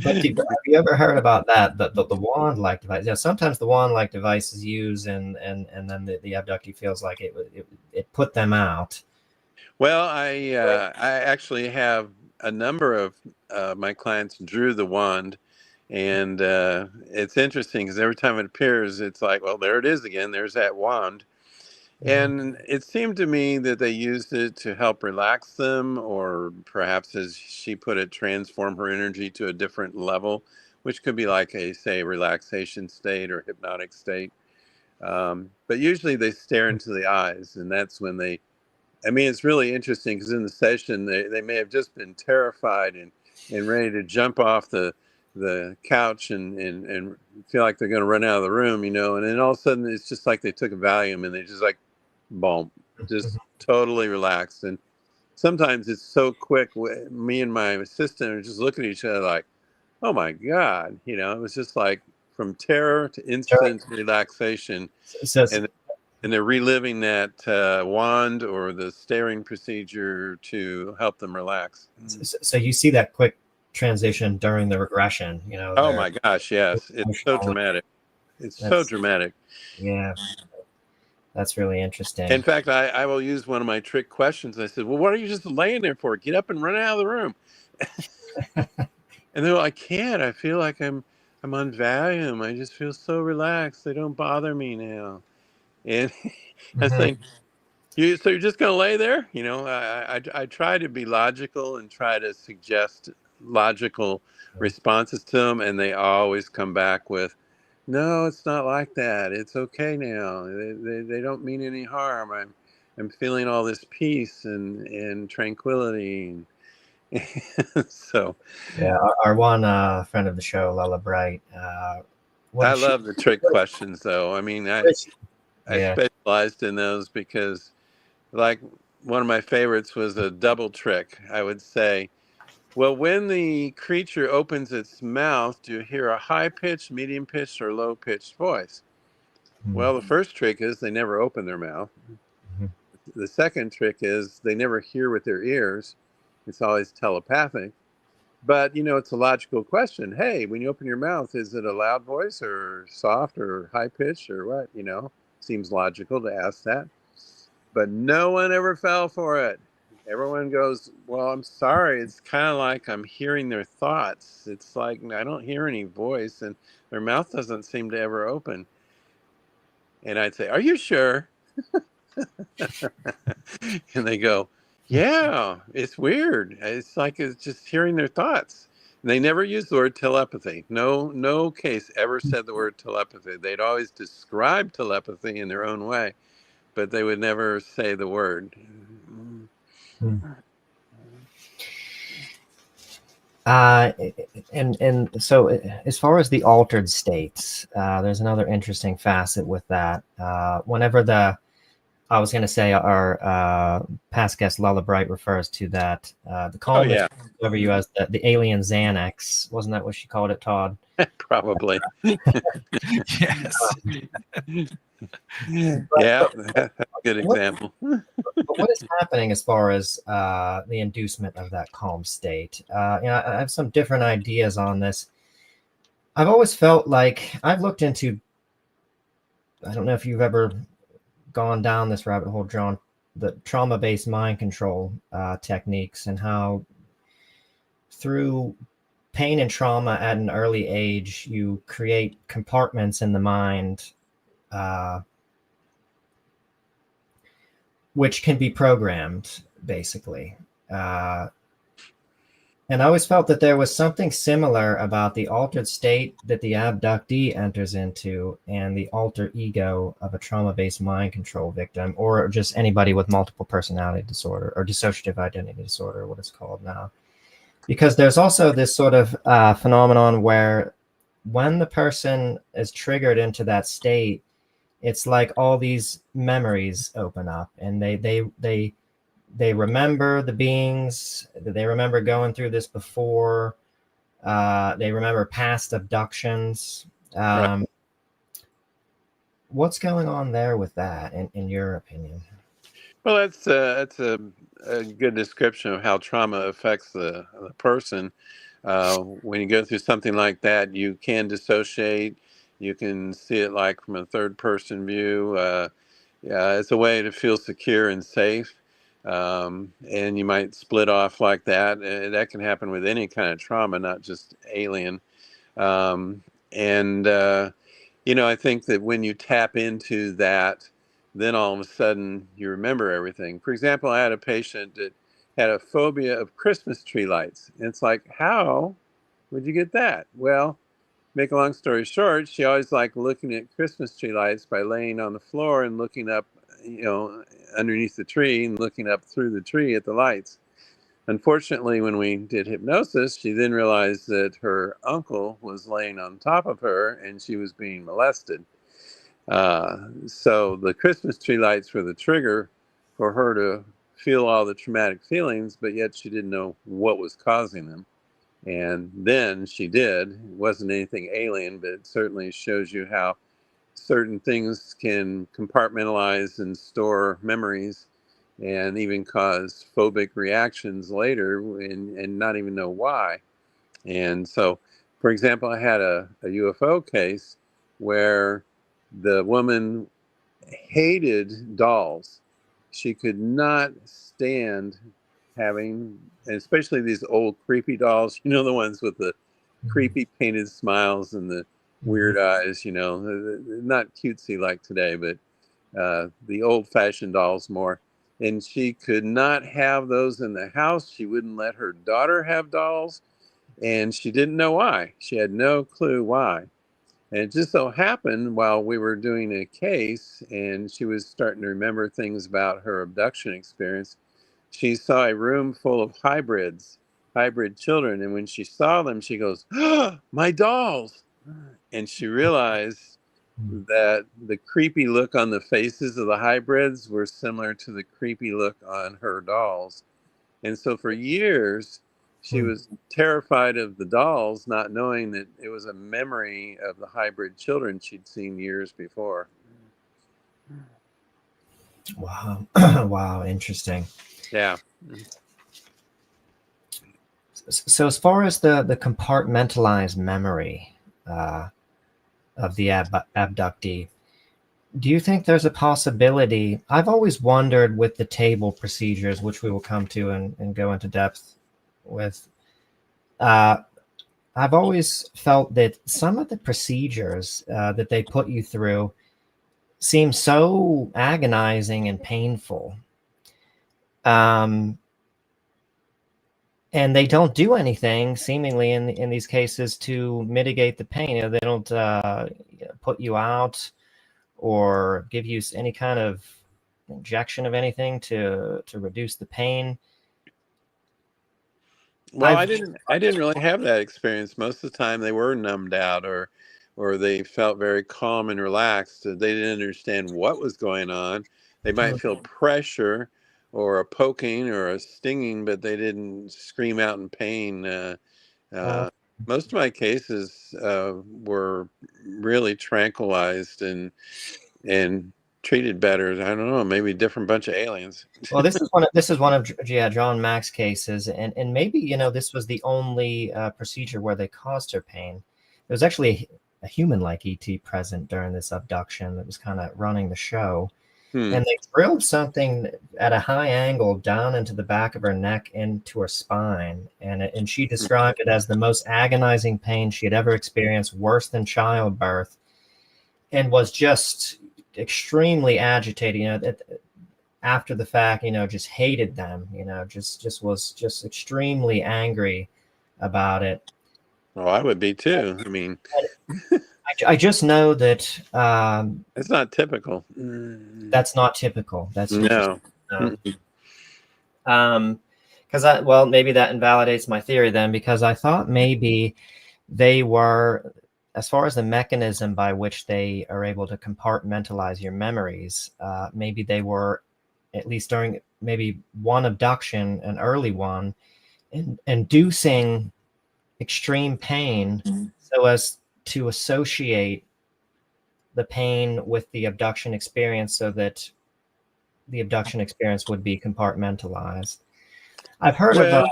But have you ever heard about that? The wand-like device. Yeah, sometimes the wand-like device is used, and then the abductee feels like it put them out.
Well, I actually have a number of my clients drew the wand, and it's interesting because every time it appears, it's like, well, there it is again. There's that wand. And it seemed to me that they used it to help relax them, or perhaps, as she put it, transform her energy to a different level, which could be like a, say, relaxation state or hypnotic state. But usually they stare into the eyes, and that's when it's really interesting because in the session, they may have just been terrified and ready to jump off the couch and feel like they're going to run out of the room, and then all of a sudden it's just like they took a Valium and they just like, boom, just totally relaxed. And sometimes it's so quick. Me and my assistant are just looking at each other like, oh my God, it was just like from terror to instant relaxation. And they're reliving that wand or the staring procedure to help them relax.
So you see that quick transition during the regression,
Oh my gosh, yes. It's so dramatic. So dramatic.
Yeah. That's really interesting.
In fact, I will use one of my trick questions. I said, well, what are you just laying there for? Get up and run out of the room. And they're like, I can't. I feel like I'm on Valium. I just feel so relaxed. They don't bother me now. And I was saying, so you're just going to lay there? I try to be logical and try to suggest logical responses to them, and they always come back with, no, it's not like that. It's okay now. They don't mean any harm. I'm feeling all this peace and tranquility. So
Yeah, our one friend of the show, Lella Bright. What
I
did she?
love the trick questions, though. I mean, I
Yeah.
specialized in those because, like, one of my favorites was a double trick. I would say, well, when the creature opens its mouth, do you hear a high pitched, medium pitched, or low pitched voice? Well, the first trick is they never open their mouth.
Mhm.
The second trick is they never hear with their ears. It's always telepathic. But, it's a logical question. Hey, when you open your mouth, is it a loud voice or soft or high pitched or what? Seems logical to ask that. But no one ever fell for it. Everyone goes, well, I'm sorry. It's kind of like I'm hearing their thoughts. It's like I don't hear any voice and their mouth doesn't seem to ever open. And I'd say, are you sure? And they go, yeah, it's weird. It's like it's just hearing their thoughts. And they never use the word telepathy. No case ever said the word telepathy. They'd always describe telepathy in their own way, but they would never say the word.
Hmm. Uh, and so as far as the altered states, there's another interesting facet with that. Whenever I was going to say our past guest Lella Bright refers to that, the
Oh,
calmness
yeah,
over you as the alien Xanax. Wasn't that what she called it, Todd?
probably.
Yes.
Yeah, that's a good example.
But what is happening as far as the inducement of that calm state? I have some different ideas on this. I've always felt like I've looked into, I don't know if you've ever gone down this rabbit hole, John, the trauma-based mind control techniques and how through pain and trauma at an early age, you create compartments in the mind uh, which can be programmed, basically. And I always felt that there was something similar about the altered state that the abductee enters into and the alter ego of a trauma-based mind control victim, or just anybody with multiple personality disorder or dissociative identity disorder, what it's called now. Because there's also this sort of phenomenon where when the person is triggered into that state, it's like all these memories open up and they remember the beings, they remember going through this before, they remember past abductions.
Right.
What's going on there with that, in your opinion?
Well, that's a good description of how trauma affects the person. When you go through something like that, you can dissociate. You can see it like from a third person view. Yeah, it's a way to feel secure and safe. And you might split off like that. That can happen with any kind of trauma, not just alien. Um, and I think that when you tap into that, then all of a sudden you remember everything. For example, I had a patient that had a phobia of Christmas tree lights. And it's like, how would you get that? Well, make a long story short, she always liked looking at Christmas tree lights by laying on the floor and looking up, underneath the tree and looking up through the tree at the lights. Unfortunately, when we did hypnosis, she then realized that her uncle was laying on top of her and she was being molested. So the Christmas tree lights were the trigger for her to feel all the traumatic feelings, but yet she didn't know what was causing them. And then she did. It wasn't anything alien, but it certainly shows you how certain things can compartmentalize and store memories and even cause phobic reactions later and not even know why. And so, for example, I had a UFO case where the woman hated dolls. She could not stand having, and especially these old creepy dolls, the ones with the creepy painted smiles and the weird eyes, not cutesy like today, but the old fashioned dolls more. And she could not have those in the house. She wouldn't let her daughter have dolls. And she didn't know why. She had no clue why. And it just so happened while we were doing a case and she was starting to remember things about her abduction experience, she saw a room full of hybrid children. And when she saw them, she goes, "Ah, my dolls." And she realized that the creepy look on the faces of the hybrids were similar to the creepy look on her dolls. And so for years, she was terrified of the dolls, not knowing that it was a memory of the hybrid children she'd seen years before.
Wow. Wow. Interesting.
Yeah.
So as far as the compartmentalized memory of the abductee, do you think there's a possibility? I've always wondered with the table procedures, which we will come to and go into depth with. I've always felt that some of the procedures that they put you through seem so agonizing and painful. And they don't do anything seemingly in these cases to mitigate the pain. They don't put you out or give you any kind of injection of anything to reduce the pain.
Well, I didn't really have that experience. Most of the time they were numbed out or they felt very calm and relaxed. They didn't understand what was going on. They might feel pressure or a poking or a stinging, but they didn't scream out in pain. Most of my cases were really tranquilized and treated better. I don't know, maybe a different bunch of aliens.
Well, this is one of John Mack's cases, and maybe this was the only procedure where they caused her pain. There was actually a human-like ET present during this abduction that was kind of running the show. And they drilled something at a high angle down into the back of her neck into her spine. And she described it as the most agonizing pain she had ever experienced, worse than childbirth, and was just extremely agitated, after the fact, just hated them, just was extremely angry about it.
Oh, I would be too. I mean,
I just know that
it's not typical.
That's not typical. That's
no.
Because maybe that invalidates my theory then, because I thought maybe they were, as far as the mechanism by which they are able to compartmentalize your memories, maybe they were, at least during maybe one abduction, an early one, inducing extreme pain so as to associate the pain with the abduction experience so that the abduction experience would be compartmentalized. I've heard of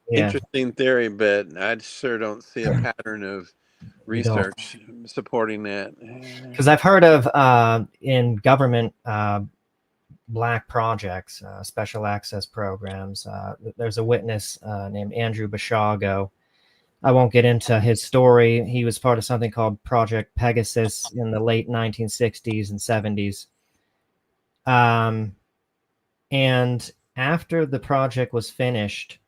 interesting theory, but I sure don't see a pattern of research supporting that.
Because I've heard of in government black projects, special access programs, there's a witness named Andrew Bashago. I won't get into his story. He was part of something called Project Pegasus in the late 1960s and 70s. And after the project was finished,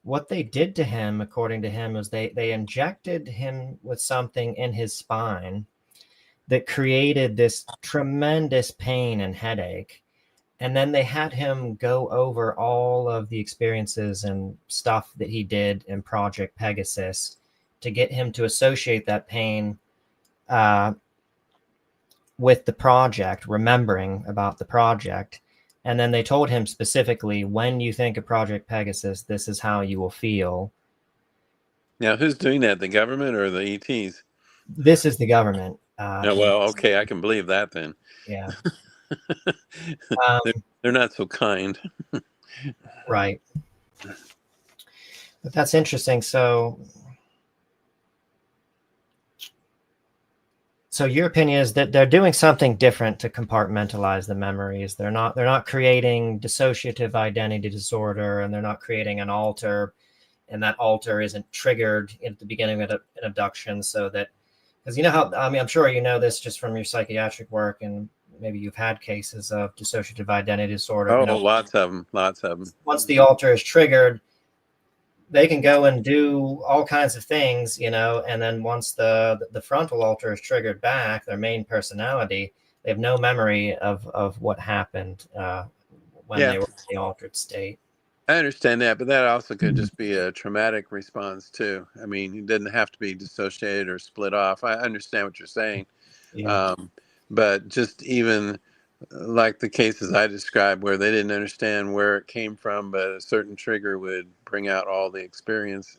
what they did to him, according to him, was they injected him with something in his spine that created this tremendous pain and headache. And then they had him go over all of the experiences and stuff that he did in Project Pegasus to get him to associate that pain with the project, remembering about the project. And then they told him specifically, when you think of Project Pegasus, this is how you will feel.
Now, who's doing that? The government or the ETs?
This is the government.
Well, okay, I can believe that then.
Yeah.
They're not so kind.
Right. But that's interesting. So your opinion is that they're doing something different to compartmentalize the memories. They're not creating dissociative identity disorder, and they're not creating an alter, and that alter isn't triggered at the beginning of an abduction, so that, because I'm sure you know this just from your psychiatric work, and maybe you've had cases of dissociative identity disorder.
Oh, lots of them.
Once the alter is triggered, they can go and do all kinds of things, you know, and then once the frontal alter is triggered back, their main personality, they have no memory of what happened when
Yeah,
they were in the altered state.
I understand that, but that also could just be a traumatic response too. I mean, it doesn't have to be dissociated or split off. I understand what you're saying.
Yeah.
Um, but just even like the cases I described where they didn't understand where it came from, but a certain trigger would bring out all the experience.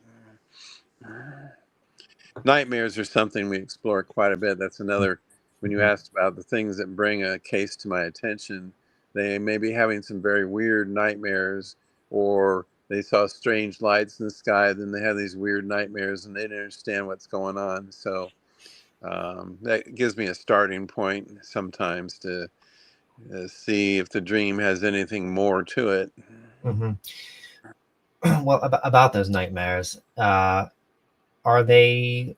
Nightmares are something we explore quite a bit. That's another, when you asked about the things that bring a case to my attention, they may be having some very weird nightmares, or they saw strange lights in the sky, then they have these weird nightmares and they didn't understand what's going on. So that gives me a starting point sometimes to see if the dream has anything more to it.
Mm-hmm. Well, about those nightmares, are they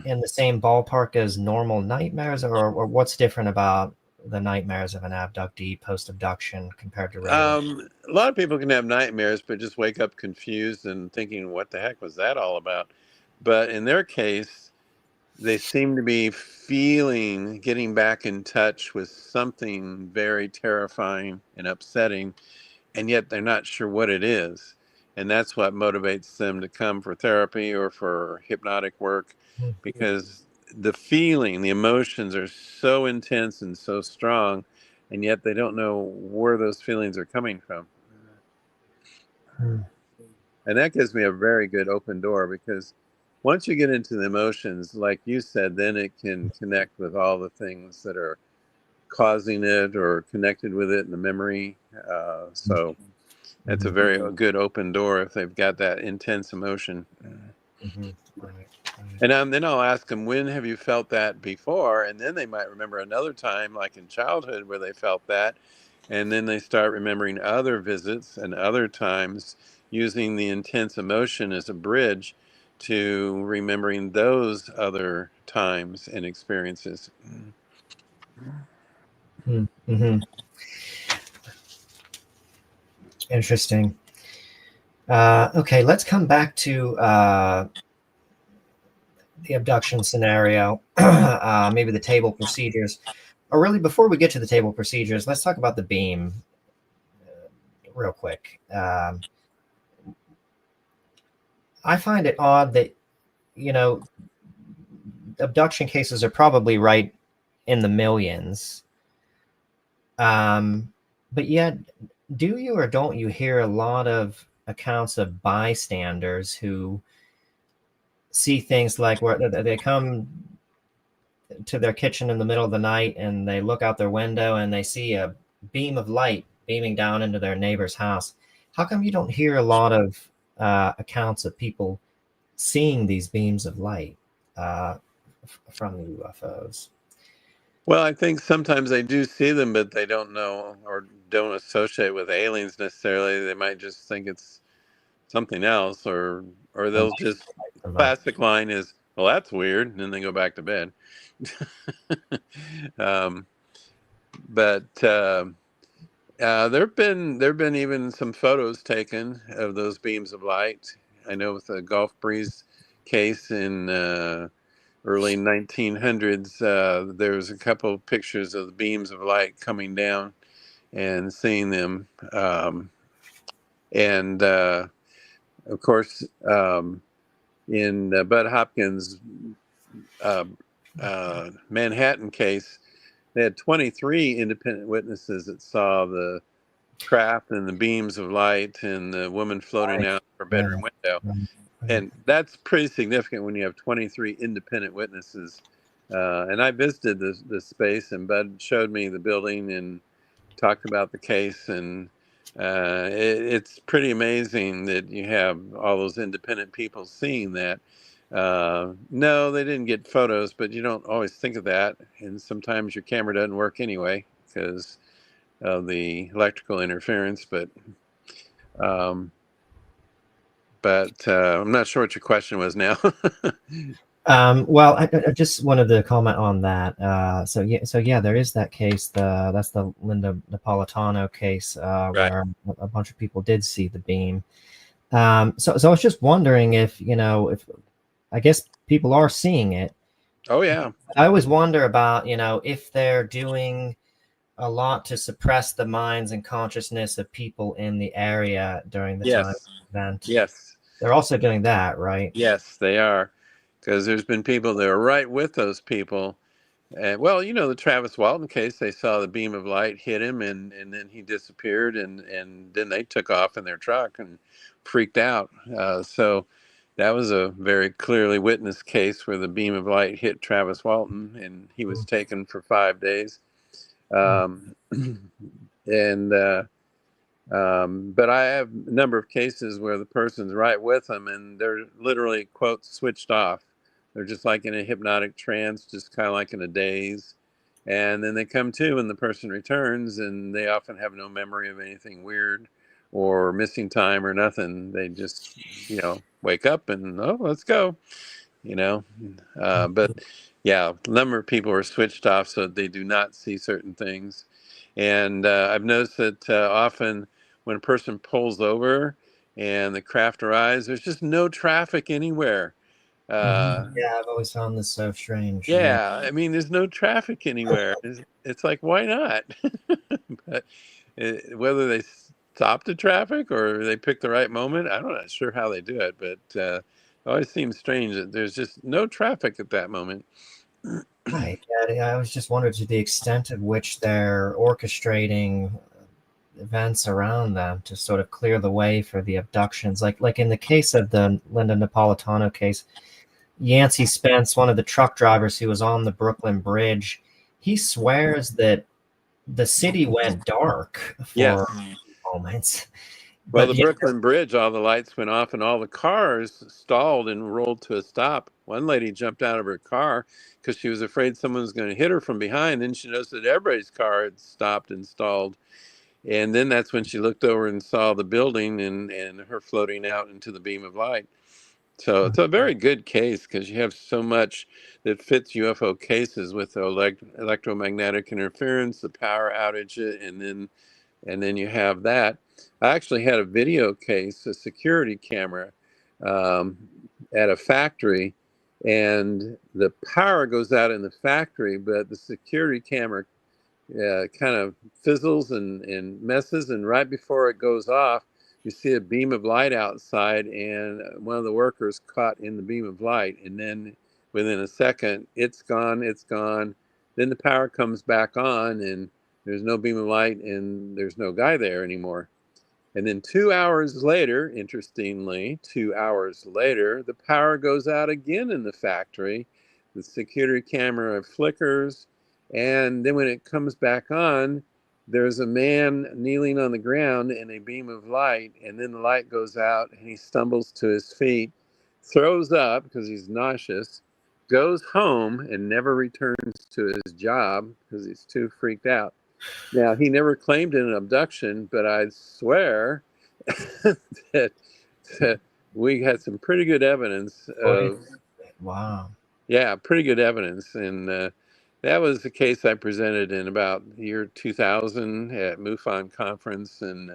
in the same ballpark as normal nightmares, or what's different about the nightmares of an abductee post-abduction compared to regular?
A lot of people can have nightmares, but just wake up confused and thinking, what the heck was that all about? But in their case, they seem to be getting back in touch with something very terrifying and upsetting, and yet they're not sure what it is. And that's what motivates them to come for therapy or for hypnotic work, because the feeling, the emotions are so intense and so strong, and yet they don't know where those feelings are coming from. And that gives me a very good open door, because once you get into the emotions, like you said, then it can connect with all the things that are causing it or connected with it in the memory. So that's a very good open door if they've got that intense emotion.
Mm-hmm. Right.
And then I'll ask them, when have you felt that before? And then they might remember another time, like in childhood, where they felt that. And then they start remembering other visits and other times, using the intense emotion as a bridge to remembering those other times and experiences.
Mm-hmm. Interesting. Okay, let's come back to the abduction scenario, maybe the table procedures. Or really, before we get to the table procedures, let's talk about the beam real quick. I find it odd that, you know, abduction cases are probably right in the millions. But yet, do you or don't you hear a lot of accounts of bystanders who see things like where they come to their kitchen in the middle of the night and they look out their window and they see a beam of light beaming down into their neighbor's house? How come you don't hear a lot of accounts of people seeing these beams of light from the UFOs?
Well, I think sometimes they do see them, but they don't know or don't associate with aliens necessarily. They might just think it's something else, or they'll just, classic line is, well, that's weird, and then they go back to bed. But there've been even some photos taken of those beams of light. I know with the Gulf Breeze case in early 1900s, there was a couple of pictures of the beams of light coming down and seeing them. And of course, in Bud Hopkins' Manhattan case, they had 23 independent witnesses that saw the craft and the beams of light and the woman floating out her bedroom window. And that's pretty significant when you have 23 independent witnesses. And I visited the space, and Bud showed me the building and talked about the case. And it's pretty amazing that you have all those independent people seeing that. No, they didn't get photos, but you don't always think of that. And sometimes your camera doesn't work anyway because of the electrical interference. But I'm not sure what your question was now.
Well, I just wanted to comment on that. So yeah, there is that case. That's the Linda Napolitano case,
Right.
where a bunch of people did see the beam. So I was just wondering if, if I guess people are seeing it.
Oh yeah.
I always wonder about, if they're doing a lot to suppress the minds and consciousness of people in the area during the time of
Yes.
the event.
Yes.
They're also doing that, right?
Yes, they are. Because there's been people that are right with those people. And well, the Travis Walton case, they saw the beam of light hit him and then he disappeared and then they took off in their truck and freaked out. So that was a very clearly witnessed case where the beam of light hit Travis Walton and he was taken for 5 days. And but I have a number of cases where the person's right with them and they're literally, quote, switched off. They're just like in a hypnotic trance, just kind of like in a daze. And then they come to and the person returns and they often have no memory of anything weird or missing time or nothing. They just, wake up and, oh, let's go, you know. But yeah, a number of people are switched off so they do not see certain things. And I've noticed that often when a person pulls over and the craft arrives, there's just no traffic anywhere.
Yeah, I've always found this so strange.
Yeah, I mean, there's no traffic anywhere. It's like, why not? But whether they stop the traffic or they pick the right moment, I'm not sure how they do it, but it always seems strange that there's just no traffic at that moment.
Right. Yeah, I was just wondering to the extent of which they're orchestrating events around them to sort of clear the way for the abductions. Like in the case of the Linda Napolitano case, Yancey Spence, one of the truck drivers who was on the Brooklyn Bridge, he swears that the city went dark
Yes.
for moments.
Well,
But
the Brooklyn Bridge, all the lights went off and all the cars stalled and rolled to a stop. One lady jumped out of her car because she was afraid someone was going to hit her from behind. Then she noticed that everybody's car had stopped and stalled. And then that's when she looked over and saw the building and her floating out into the beam of light. So it's a very good case because you have so much that fits UFO cases with the electromagnetic interference, the power outage, and then you have that. I actually had a video case, a security camera, um, at a factory, and the power goes out in the factory, but the security camera kind of fizzles and messes, and right before it goes off, you see a beam of light outside, and one of the workers caught in the beam of light, and then within a second, it's gone, it's gone. Then the power comes back on, and there's no beam of light, and there's no guy there anymore. And then 2 hours later, interestingly, 2 hours later, the power goes out again in the factory. The security camera flickers, and then when it comes back on, there's a man kneeling on the ground in a beam of light, and then the light goes out, and he stumbles to his feet, throws up because he's nauseous, goes home, and never returns to his job because he's too freaked out. Now, he never claimed an abduction, but I swear that we had some pretty good evidence of,
wow.
yeah, pretty good evidence. And that was the case I presented in about the year 2000 at MUFON conference. And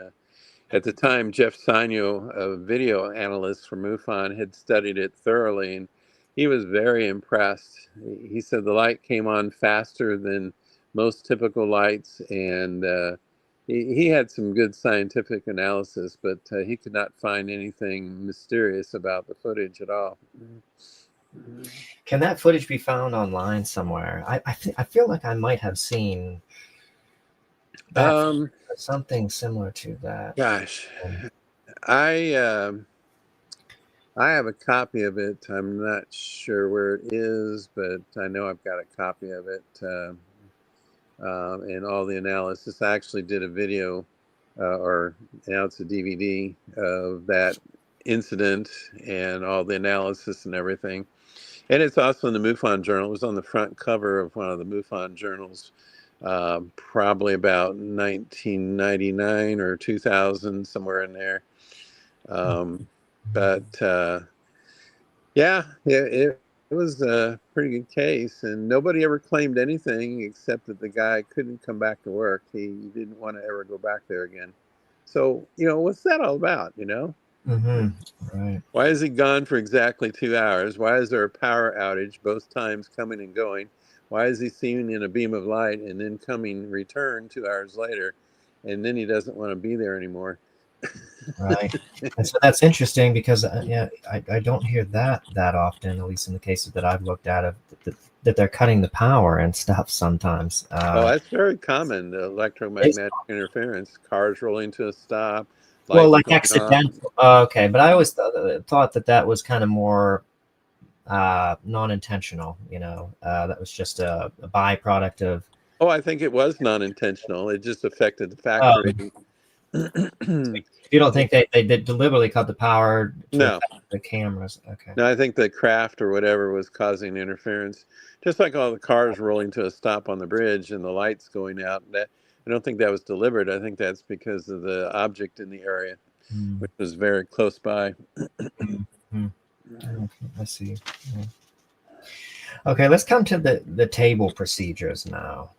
at the time, Jeff Sanyo, a video analyst for MUFON, had studied it thoroughly, and he was very impressed. He said the light came on faster than most typical lights, and he had some good scientific analysis, but he could not find anything mysterious about the footage at all.
Can that footage be found online somewhere? I feel like I might have seen that, something similar to that.
Gosh, I have a copy of it. I'm not sure where it is, but I know I've got a copy of it. And all the analysis. I actually did a video, or now it's a DVD of that incident and all the analysis and everything. And it's also in the MUFON Journal. It was on the front cover of one of the MUFON journals, probably about 1999 or 2000, somewhere in there. Yeah, it was a pretty good case, and nobody ever claimed anything except that the guy couldn't come back to work. He didn't want to ever go back there again. So, what's that all about,
Right.
Why is he gone for exactly 2 hours? Why is there a power outage both times coming and going? Why is he seen in a beam of light and then return 2 hours later, and then he doesn't want to be there anymore?
Right. And so that's interesting because yeah, I don't hear that often, at least in the cases that I've looked at, of that they're cutting the power and stuff sometimes.
Oh, that's very common. The electromagnetic interference, cars rolling to a stop,
Well,
lights
like
going off.
accidental. Okay, but I always thought that was kind of more non-intentional. That was just a byproduct of.
Oh, I think it was non-intentional. It just affected the factory.
Um, you don't think they did deliberately cut the power to
No.
affect the cameras? Okay.
No, I think the craft or whatever was causing interference. Just like all the cars rolling to a stop on the bridge and the lights going out. That I don't think that was deliberate. I think that's because of the object in the area, which was very close by.
I see. Okay, let's come to the table procedures now.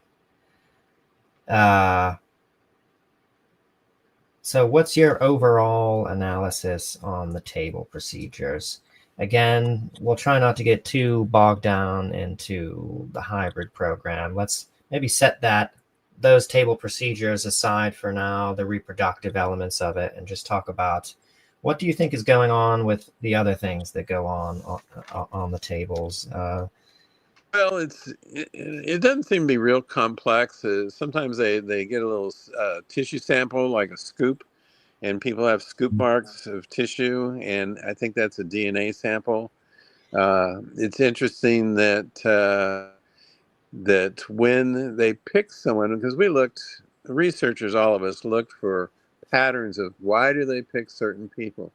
So what's your overall analysis on the table procedures? Again, we'll try not to get too bogged down into the hybrid program. Let's maybe set those table procedures aside for now, the reproductive elements of it, and just talk about what do you think is going on with the other things that go on the tables.
Well, it doesn't seem to be real complex. Sometimes they get a little tissue sample, like a scoop, and people have scoop marks of tissue, and I think that's a DNA sample. It's interesting that when they pick someone, because researchers, all of us, looked for patterns of why do they pick certain people.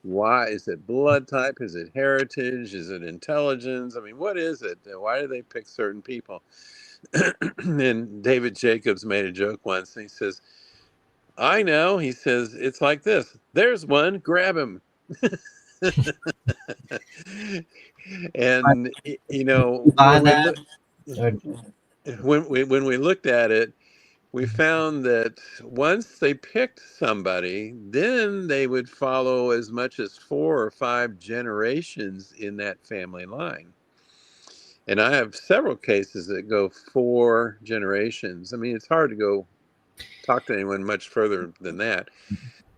Why is it blood type? Is it heritage? Is it intelligence? I mean, what is it? Why do they pick certain people? And David Jacobs made a joke once. And he says, I know. He says, it's like this. There's one. Grab him. And, when we looked at it, we found that once they picked somebody, then they would follow as much as 4 or 5 generations in that family line. And I have several cases that go 4 generations. I mean, it's hard to go talk to anyone much further than that.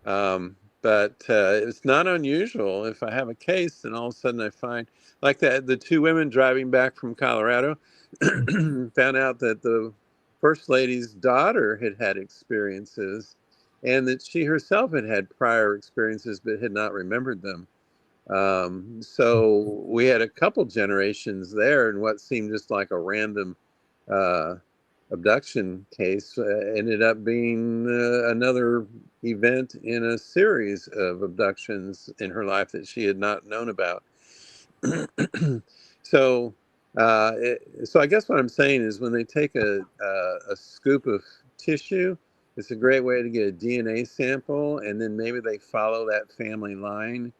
But it's not unusual if I have a case and all of a sudden I find, like the 2 women driving back from Colorado, found out that the First Lady's daughter had experiences, and that she herself had prior experiences but had not remembered them. So we had a couple generations there, and what seemed just like a random abduction case ended up being another event in a series of abductions in her life that she had not known about. So I guess what I'm saying is when they take a scoop of tissue, it's a great way to get a DNA sample, and then maybe they follow that family line.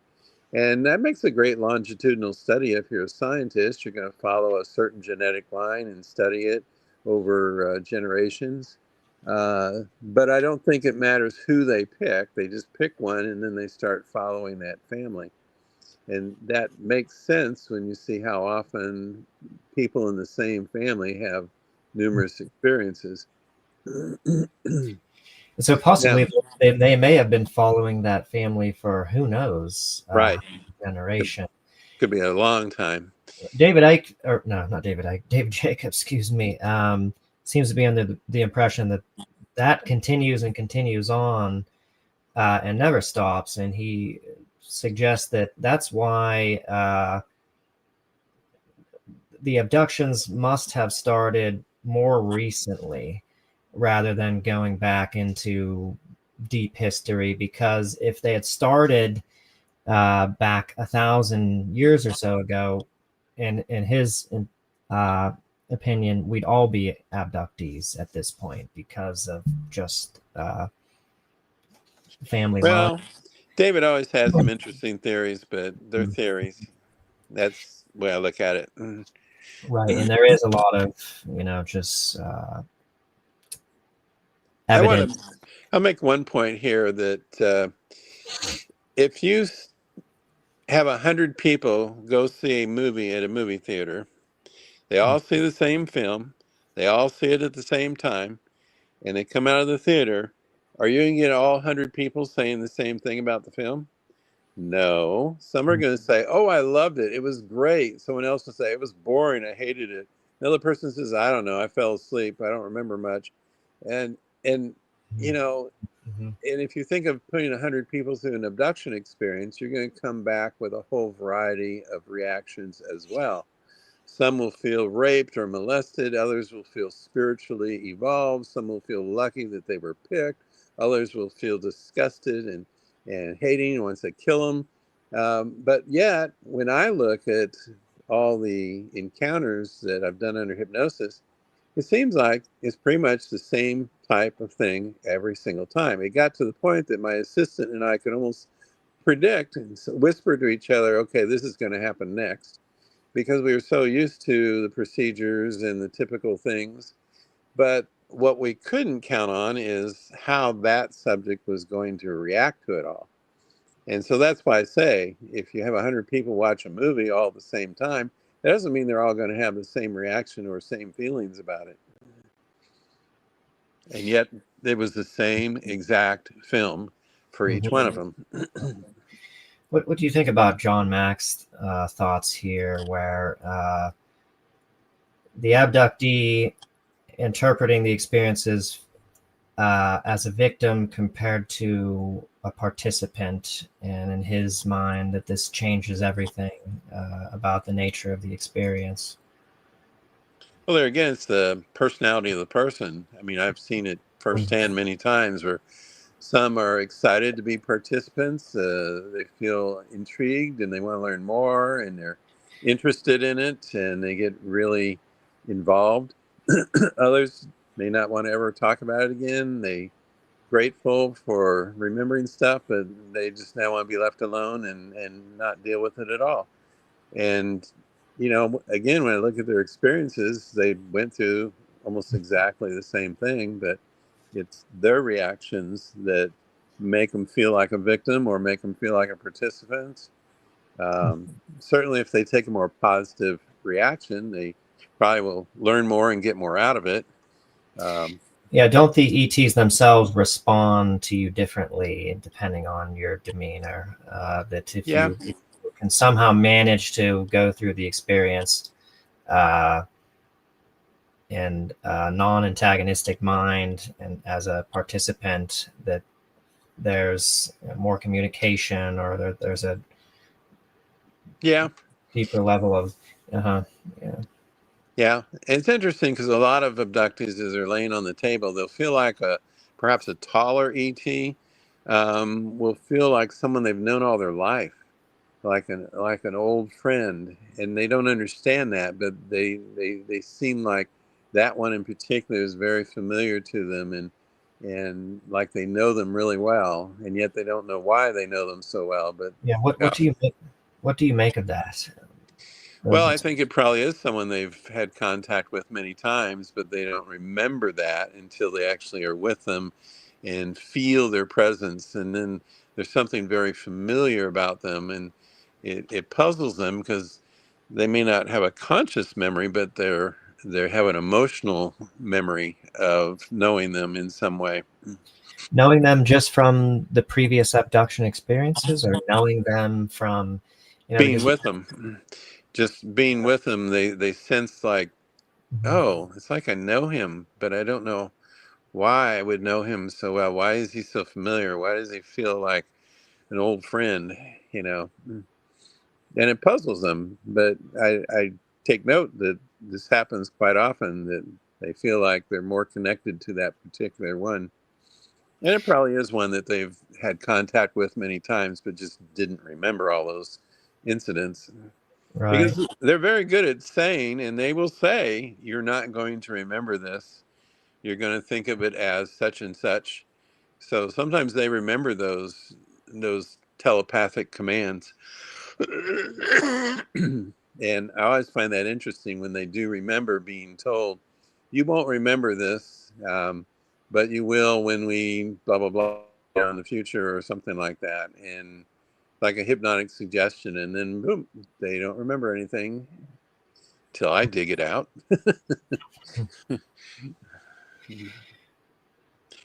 And that makes a great longitudinal study. If you're a scientist, you're going to follow a certain genetic line and study it over generations. But I don't think it matters who they pick. They just pick one, and then they start following that family. And that makes sense when you see how often people in the same family have numerous experiences.
So possibly they may have been following that family for who knows,
right,
generation.
Could be a long time.
David Icke, or no, not David Icke, David Jacobs, excuse me, seems to be under the impression that continues and continues on and never stops. And he suggests that that's why the abductions must have started more recently rather than going back into deep history, because if they had started back 1,000 years or so ago, in his opinion, we'd all be abductees at this point because of just family
Well,
line.
David always has some interesting theories, but they're theories. That's the way I look at it.
Right, and there is a lot of, just evidence.
I'll make one point here that if you have 100 people go see a movie at a movie theater, they all see the same film, they all see it at the same time, and they come out of the theater, are you going to get all 100 people saying the same thing about the film? No. Some are going to say, oh, I loved it. It was great. Someone else will say, it was boring. I hated it. Another person says, I don't know. I fell asleep. I don't remember much. And you know,
Mm-hmm.
and if you think of putting 100 people through an abduction experience, you're going to come back with a whole variety of reactions as well. Some will feel raped or molested. Others will feel spiritually evolved. Some will feel lucky that they were picked. Others will feel disgusted and hating once they kill them. But yet, when I look at all the encounters that I've done under hypnosis, it seems like it's pretty much the same type of thing every single time. It got to the point that my assistant and I could almost predict and whisper to each other, okay, this is going to happen next, because we were so used to the procedures and the typical things. But what we couldn't count on is how that subject was going to react to it all. And so that's why I say, if you have 100 people watch a movie all at the same time, that doesn't mean they're all going to have the same reaction or same feelings about it. And yet it was the same exact film for each one of them.
What do you think about John Mack's thoughts here, where the abductee interpreting the experiences as a victim compared to a participant, and in his mind that this changes everything about the nature of the experience?
Well, there again, it's the personality of the person. I mean, I've seen it firsthand many times where some are excited to be participants. They feel intrigued and they want to learn more and they're interested in it and they get really involved. Others may not want to ever talk about it again. They grateful for remembering stuff, but they just now want to be left alone and not deal with it at all. And, you know, again, when I look at their experiences, they went through almost exactly the same thing, but it's their reactions that make them feel like a victim or make them feel like a participant. Certainly, if they take a more positive reaction, they probably will learn more and get more out of it.
Yeah, don't the ETs themselves respond to you differently depending on your demeanor? That if you can somehow manage to go through the experience in a non-antagonistic mind and as a participant, that there's more communication, or there's a deeper level of
Yeah, it's interesting because a lot of abductees, as they're laying on the table, they'll feel like perhaps a taller ET will feel like someone they've known all their life, like an old friend, and they don't understand that, but they seem like that one in particular is very familiar to them, and like they know them really well, and yet they don't know why they know them so well. But
yeah, what do you make of that?
Well, I think it probably is someone they've had contact with many times, but they don't remember that until they actually are with them and feel their presence. And then there's something very familiar about them, and it puzzles them because they may not have a conscious memory, but they have an emotional memory of knowing them in some way.
Knowing them just from the previous abduction experiences, or knowing them from
being with them. Just being with them, they sense like, oh, it's like I know him, but I don't know why I would know him so well. Why is he so familiar? Why does he feel like an old friend, And it puzzles them. But I take note that this happens quite often, that they feel like they're more connected to that particular one. And it probably is one that they've had contact with many times, but just didn't remember all those incidents.
Right.
Because they're very good at saying, and they will say, you're not going to remember this. You're going to think of it as such and such. So sometimes they remember those telepathic commands. And I always find that interesting when they do remember being told, you won't remember this, but you will when we blah, blah, blah in the future or something like that. And like a hypnotic suggestion, and then boom, they don't remember anything till I dig it out.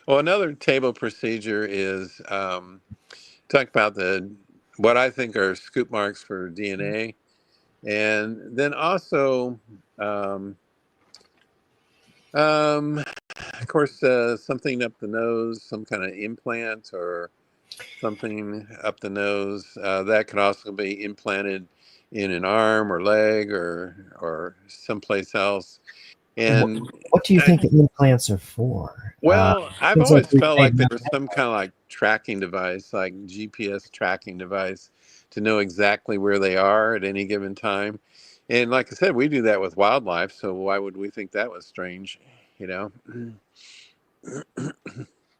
Well, another table procedure is talk about what I think are scoop marks for DNA, and then also, of course, something up the nose, some kind of implant or something up the nose that could also be implanted in an arm or leg or someplace else. And
What do you think the implants are for?
well, I've
Seems like
always
we've
felt
made
like there was some kind of like tracking device, like GPS tracking device, to know exactly where they are at any given time. And like I said, we do that with wildlife, so why would we think that was strange, you know?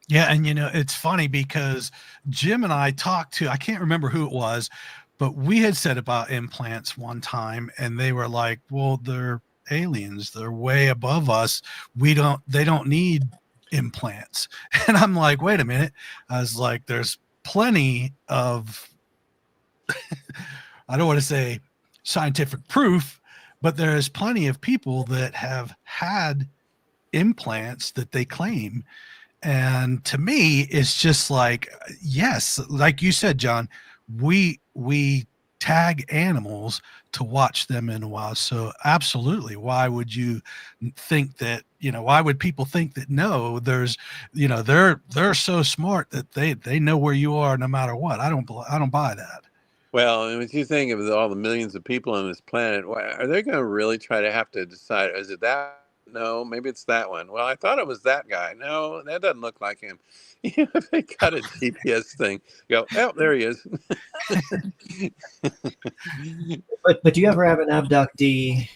Yeah, and it's funny because Jim and I talked to, I can't remember who it was, but we had said about implants one time, and they were like, well, they're aliens, they're way above us. They don't need implants. And I'm like, wait a minute. I was like, there's plenty of, I don't want to say scientific proof, but there's plenty of people that have had implants that they claim. And to me, it's just like, yes, like you said, John, we tag animals to watch them in a while. So absolutely, why would you think that, why would people think that no, there's, they're so smart that they know where you are no matter what. I don't buy that.
Well, and if you think of all the millions of people on this planet, are they going to really try to have to decide, is it that? No, maybe it's that one. Well, I thought it was that guy. No, that doesn't look like him. If they got a GPS thing, go, oh, there he is.
But do you ever have an abductee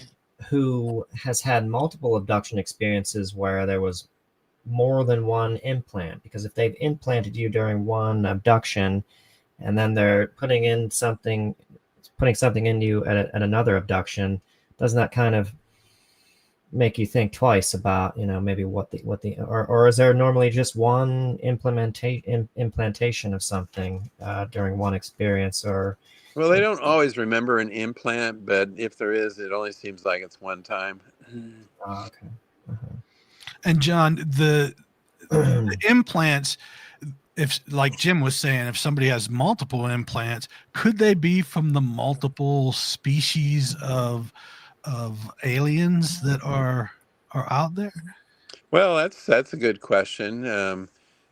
who has had multiple abduction experiences where there was more than one implant? Because if they've implanted you during one abduction, and then they're putting something in you at another abduction, doesn't that kind of make you think twice about maybe or is there normally just one implantation of something during one experience? Or
Well, they don't always remember an implant, but if there is, it only seems like it's one time.
okay. Uh-huh.
And John, the implants, if like Jim was saying, if somebody has multiple implants, could they be from the multiple species of aliens that are out there?
Well, that's a good question. The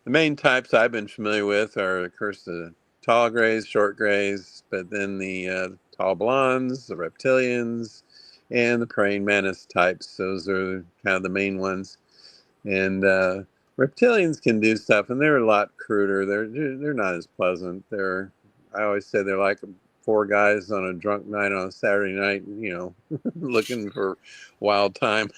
main types I've been familiar with are, of course, the tall grays, short grays, but then the tall blondes, the reptilians, and the praying mantis types. Those are kind of the main ones. And reptilians can do stuff, and they're a lot cruder. They're not as pleasant. I always say they're like four guys on a drunk night on a Saturday night, looking for wild time.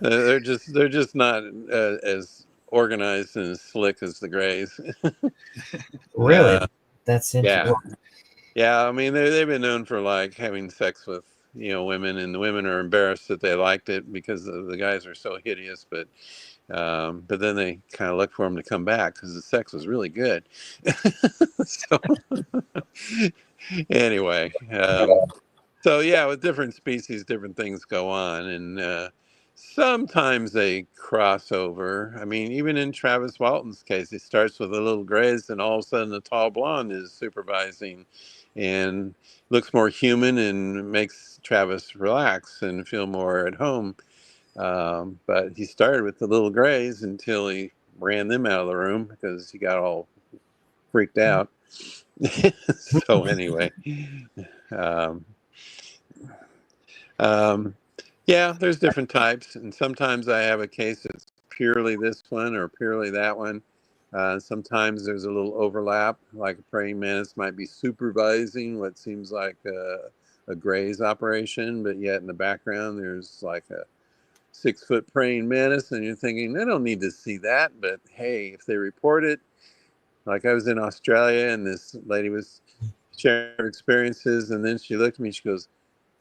They're just not as organized and as slick as the grays.
Really? That's
Yeah,
interesting.
yeah. I mean, they've been known for like having sex with women, and the women are embarrassed that they liked it because the guys are so hideous. But then they kind of look for them to come back because the sex was really good. So anyway, so yeah, with different species, different things go on, and sometimes they cross over. I mean, even in Travis Walton's case, he starts with a little grays, and all of a sudden the tall blonde is supervising, and looks more human and makes Travis relax and feel more at home. But he started with the little grays until he ran them out of the room because he got all freaked out. So anyway, um, yeah, there's different types, and sometimes I have a case that's purely this one or purely that one. Sometimes there's a little overlap, like a praying mantis might be supervising what seems like a graze operation, but yet in the background there's like a 6-foot praying mantis, and you're thinking, they don't need to see that, but hey, if they report it, like I was in Australia and this lady was sharing her experiences, and then she looked at me, she goes,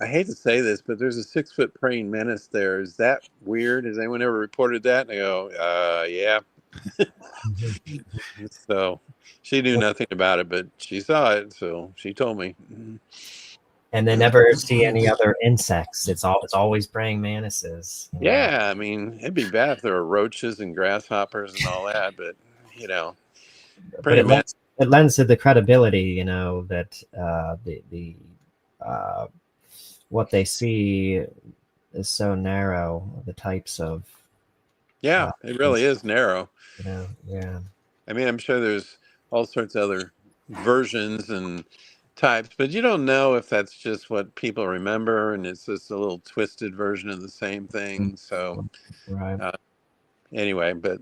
I hate to say this, but there's a 6-foot praying mantis there. Is that weird? Has anyone ever reported that? And I go, yeah. So she knew nothing about it, but she saw it, so she told me.
And they never see any other insects. It's always praying mantises.
Yeah, I mean, it'd be bad if there were roaches and grasshoppers and all that, but
But
praying mantis.
it lends to the credibility, that the what they see is so narrow. The types of
Yeah, it really is narrow.
yeah.
I mean, I'm sure there's all sorts of other versions and types, but you don't know if that's just what people remember and it's just a little twisted version of the same thing. So,
Right.
Anyway, but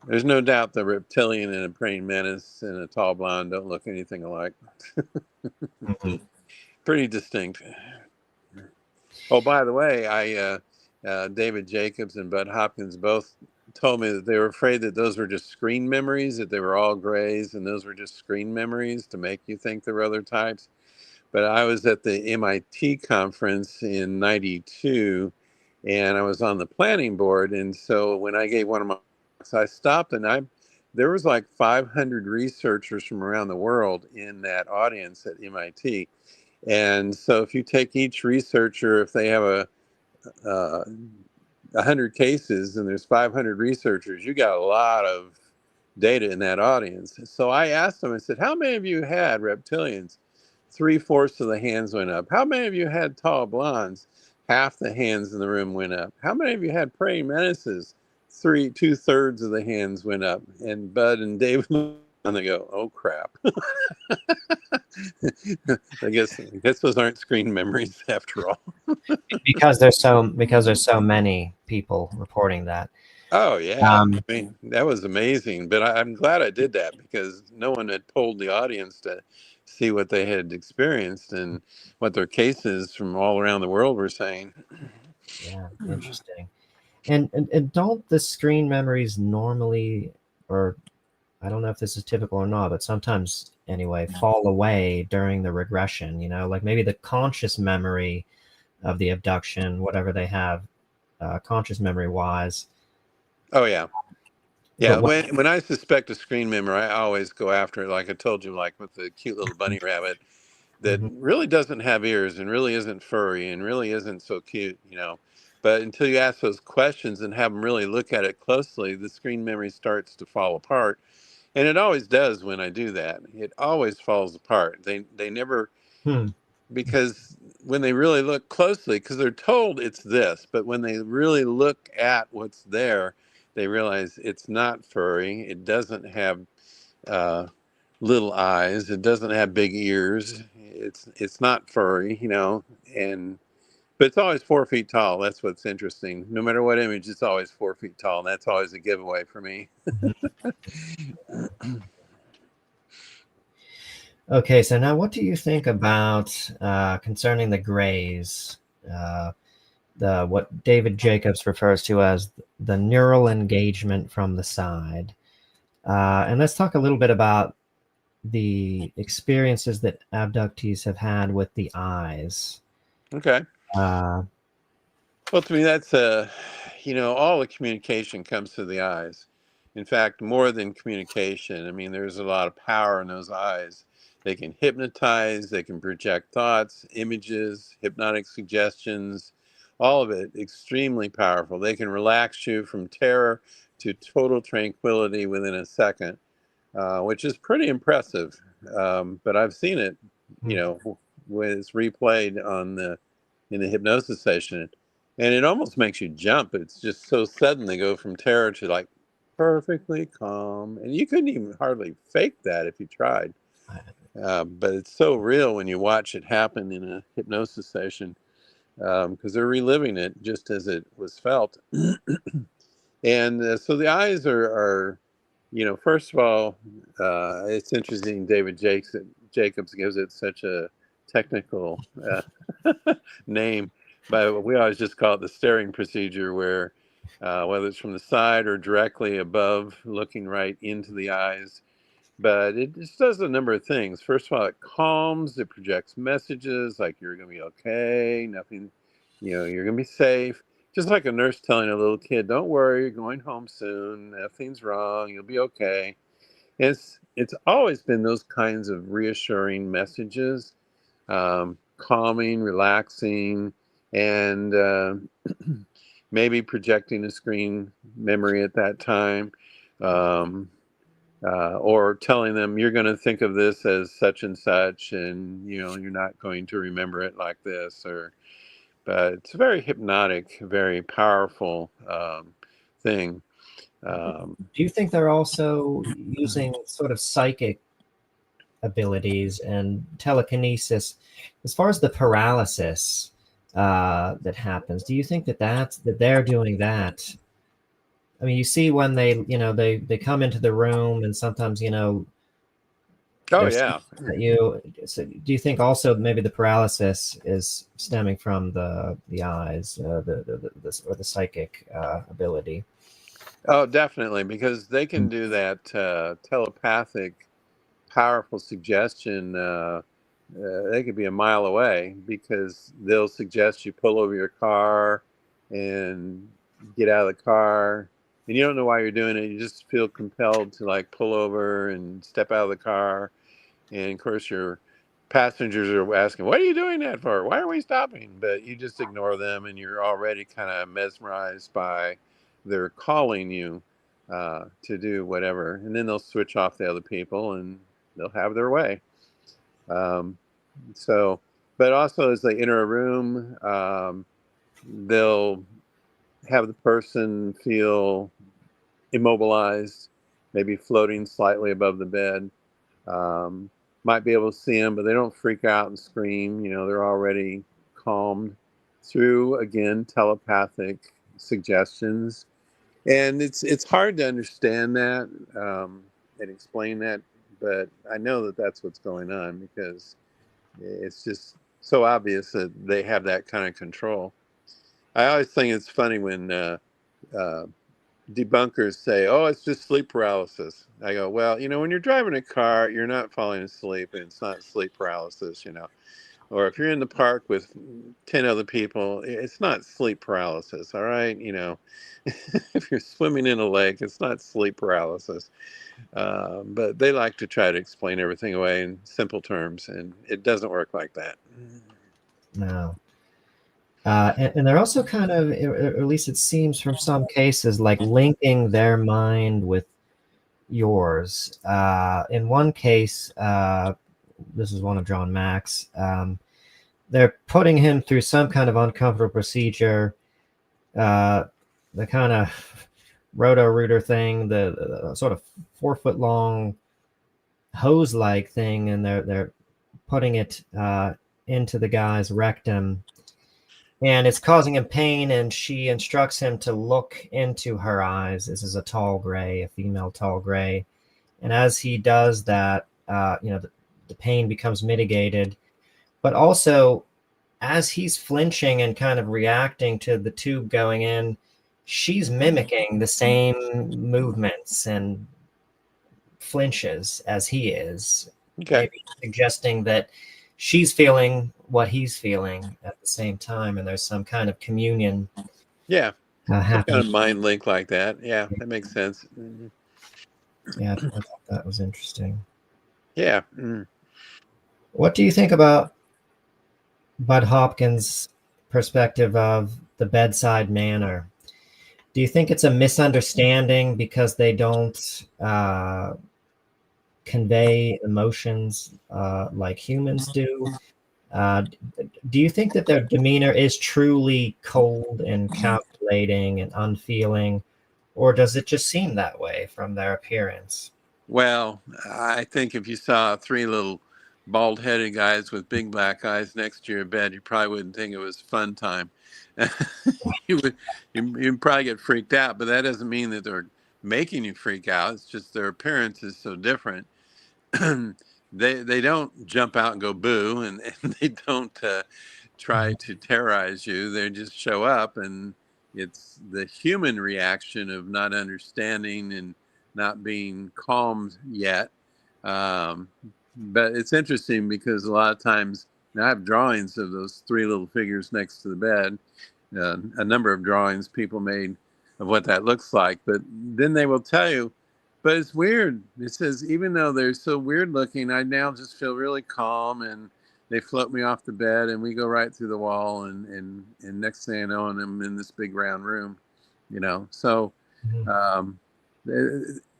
there's no doubt the reptilian and a praying mantis and a tall blonde don't look anything alike. Pretty distinct. Oh, by the way, David Jacobs and Bud Hopkins both told me that they were afraid that those were just screen memories, that they were all grays and those were just screen memories to make you think there were other types. But I was at the MIT conference in '92 and I was on the planning board. And so when I gave one of my, so I stopped and there was like 500 researchers from around the world in that audience at MIT. And so if you take each researcher, if they have 100 cases and there's 500 researchers, you got a lot of data in that audience. So I asked them, I said, how many of you had reptilians? 3/4 of the hands went up. How many of you had tall blondes? Half the hands in the room went up. How many of you had praying mantises? 2/3 of the hands went up. And Bud and David, and they go, oh crap. I guess those aren't screen memories after all.
because there's so many people reporting that.
Oh yeah, I mean that was amazing. But I'm glad I did that because no one had polled the audience to see what they had experienced and what their cases from all around the world were saying.
Yeah, interesting. And don't the screen memories normally, or I don't know if this is typical or not, but sometimes anyway, fall away during the regression, like maybe the conscious memory of the abduction, whatever they have, conscious memory wise.
Oh yeah. Yeah,
But
when I suspect a screen memory, I always go after it, like I told you, like with the cute little bunny rabbit that really doesn't have ears and really isn't furry and really isn't so cute. But until you ask those questions and have them really look at it closely, the screen memory starts to fall apart. And it always does when I do that. It always falls apart. They never, because when they really look closely, because they're told it's this, but when they really look at what's there, they realize it's not furry. It doesn't have little eyes. It doesn't have big ears. It's not furry. But it's always 4 feet tall. That's what's interesting. No matter what image, it's always 4 feet tall, and that's always a giveaway for me.
Okay, so now what do you think about concerning the grays? What David Jacobs refers to as the neural engagement from the side. And let's talk a little bit about the experiences that abductees have had with the eyes.
Okay. Well, to me, that's all the communication comes through the eyes. In fact, more than communication. I mean, there's a lot of power in those eyes. They can hypnotize, they can project thoughts, images, hypnotic suggestions, all of it extremely powerful. They can relax you from terror to total tranquility within a second, which is pretty impressive. But I've seen it, when it's replayed in the hypnosis session, and it almost makes you jump. It's just so sudden. They go from terror to like perfectly calm, and you couldn't even hardly fake that if you tried. But it's so real when you watch it happen in a hypnosis session, because they're reliving it just as it was felt. And so the eyes are first of all, it's interesting. David Jacobs gives it such a technical name, but we always just call it the staring procedure, where whether it's from the side or directly above, looking right into the eyes. But it just does a number of things. First of all, it calms, it projects messages like you're going to be okay, nothing, you're going to be safe. just like a nurse telling a little kid, "Don't worry, you're going home soon. Nothing's wrong. You'll be okay." It's always been those kinds of reassuring messages, calming, relaxing, and maybe projecting a screen memory at that time, um, or telling them you're going to think of this as such and such, and you're not going to remember it like this. But it's a very hypnotic, very powerful thing.
Do you think they're also using sort of psychic abilities and telekinesis as far as the paralysis that happens? Do you think that they're doing that? I mean, you see when they come into the room, and sometimes
Oh
they're
yeah.
at you. So do you think also maybe the paralysis is stemming from the eyes, or the psychic ability?
Oh, definitely, because they can do that telepathic, powerful suggestion. They could be a mile away because they'll suggest you pull over your car and get out of the car, and you don't know why you're doing it. You just feel compelled to like pull over and step out of the car, and of course your passengers are asking, "What are you doing that for? Why are we stopping?" But you just ignore them, and you're already kind of mesmerized by their calling you to do whatever, and then they'll switch off the other people and they'll have their way. Um, so, but also as they enter a room, they'll have the person feel immobilized, maybe floating slightly above the bed. Um, might be able to see them, but they don't freak out and scream. They're already calmed through, again, telepathic suggestions. And it's hard to understand that and explain that, but I know that that's what's going on because it's just so obvious that they have that kind of control. I always think it's funny when debunkers say, "Oh, it's just sleep paralysis." I go, "Well, when you're driving a car, you're not falling asleep, and it's not sleep paralysis, Or if you're in the park with 10 other people, it's not sleep paralysis, all right? If you're swimming in a lake, it's not sleep paralysis." But they like to try to explain everything away in simple terms, and it doesn't work like that.
No. And they're also kind of, or at least it seems from some cases, like linking their mind with yours. In one case, this is one of John Mack's, they're putting him through some kind of uncomfortable procedure, the kind of roto-rooter thing, the sort of 4-foot long hose-like thing, and they're putting it into the guy's rectum. And it's causing him pain, and she instructs him to look into her eyes. This is a tall gray, a female tall gray. And as he does that, the pain becomes mitigated. But also, as he's flinching and kind of reacting to the tube going in, she's mimicking the same movements and flinches as he is,
Okay.
maybe suggesting that she's feeling what he's feeling at the same time, and there's some kind of communion
Yeah. Some kind
happening.
of mind link like that. Yeah, that makes sense. Mm-hmm.
Yeah, I thought that was interesting.
Yeah. Mm.
What do you think about Bud Hopkins' perspective of the bedside manner? Do you think it's a misunderstanding because they don't convey emotions like humans do? Do you think that their demeanor is truly cold and calculating and unfeeling, or does it just seem that way from their appearance?
Well, I think if you saw 3 little bald-headed guys with big black eyes next to your bed, you probably wouldn't think it was fun time. You'd probably get freaked out, but that doesn't mean that they're making you freak out. It's just their appearance is so different. They don't jump out and go boo, and they don't try to terrorize you. They just show up, and it's the human reaction of not understanding and not being calmed yet. But it's interesting because a lot of times, now I have drawings of those 3 little figures next to the bed, a number of drawings people made of what that looks like. But then they will tell you, but it's weird. It says, even though they're so weird looking, I now just feel really calm, and they float me off the bed and we go right through the wall. And next thing I know, I'm in this big round room, So,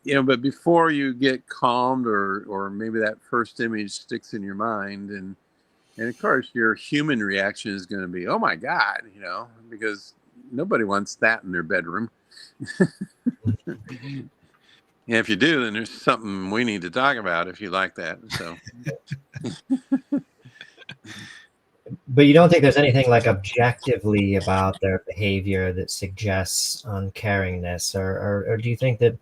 but before you get calmed, or maybe that first image sticks in your mind, and of course your human reaction is going to be, oh my God, because nobody wants that in their bedroom. And if you do, then there's something we need to talk about if you like that. So,
but you don't think there's anything like objectively about their behavior that suggests uncaringness, or do you think that,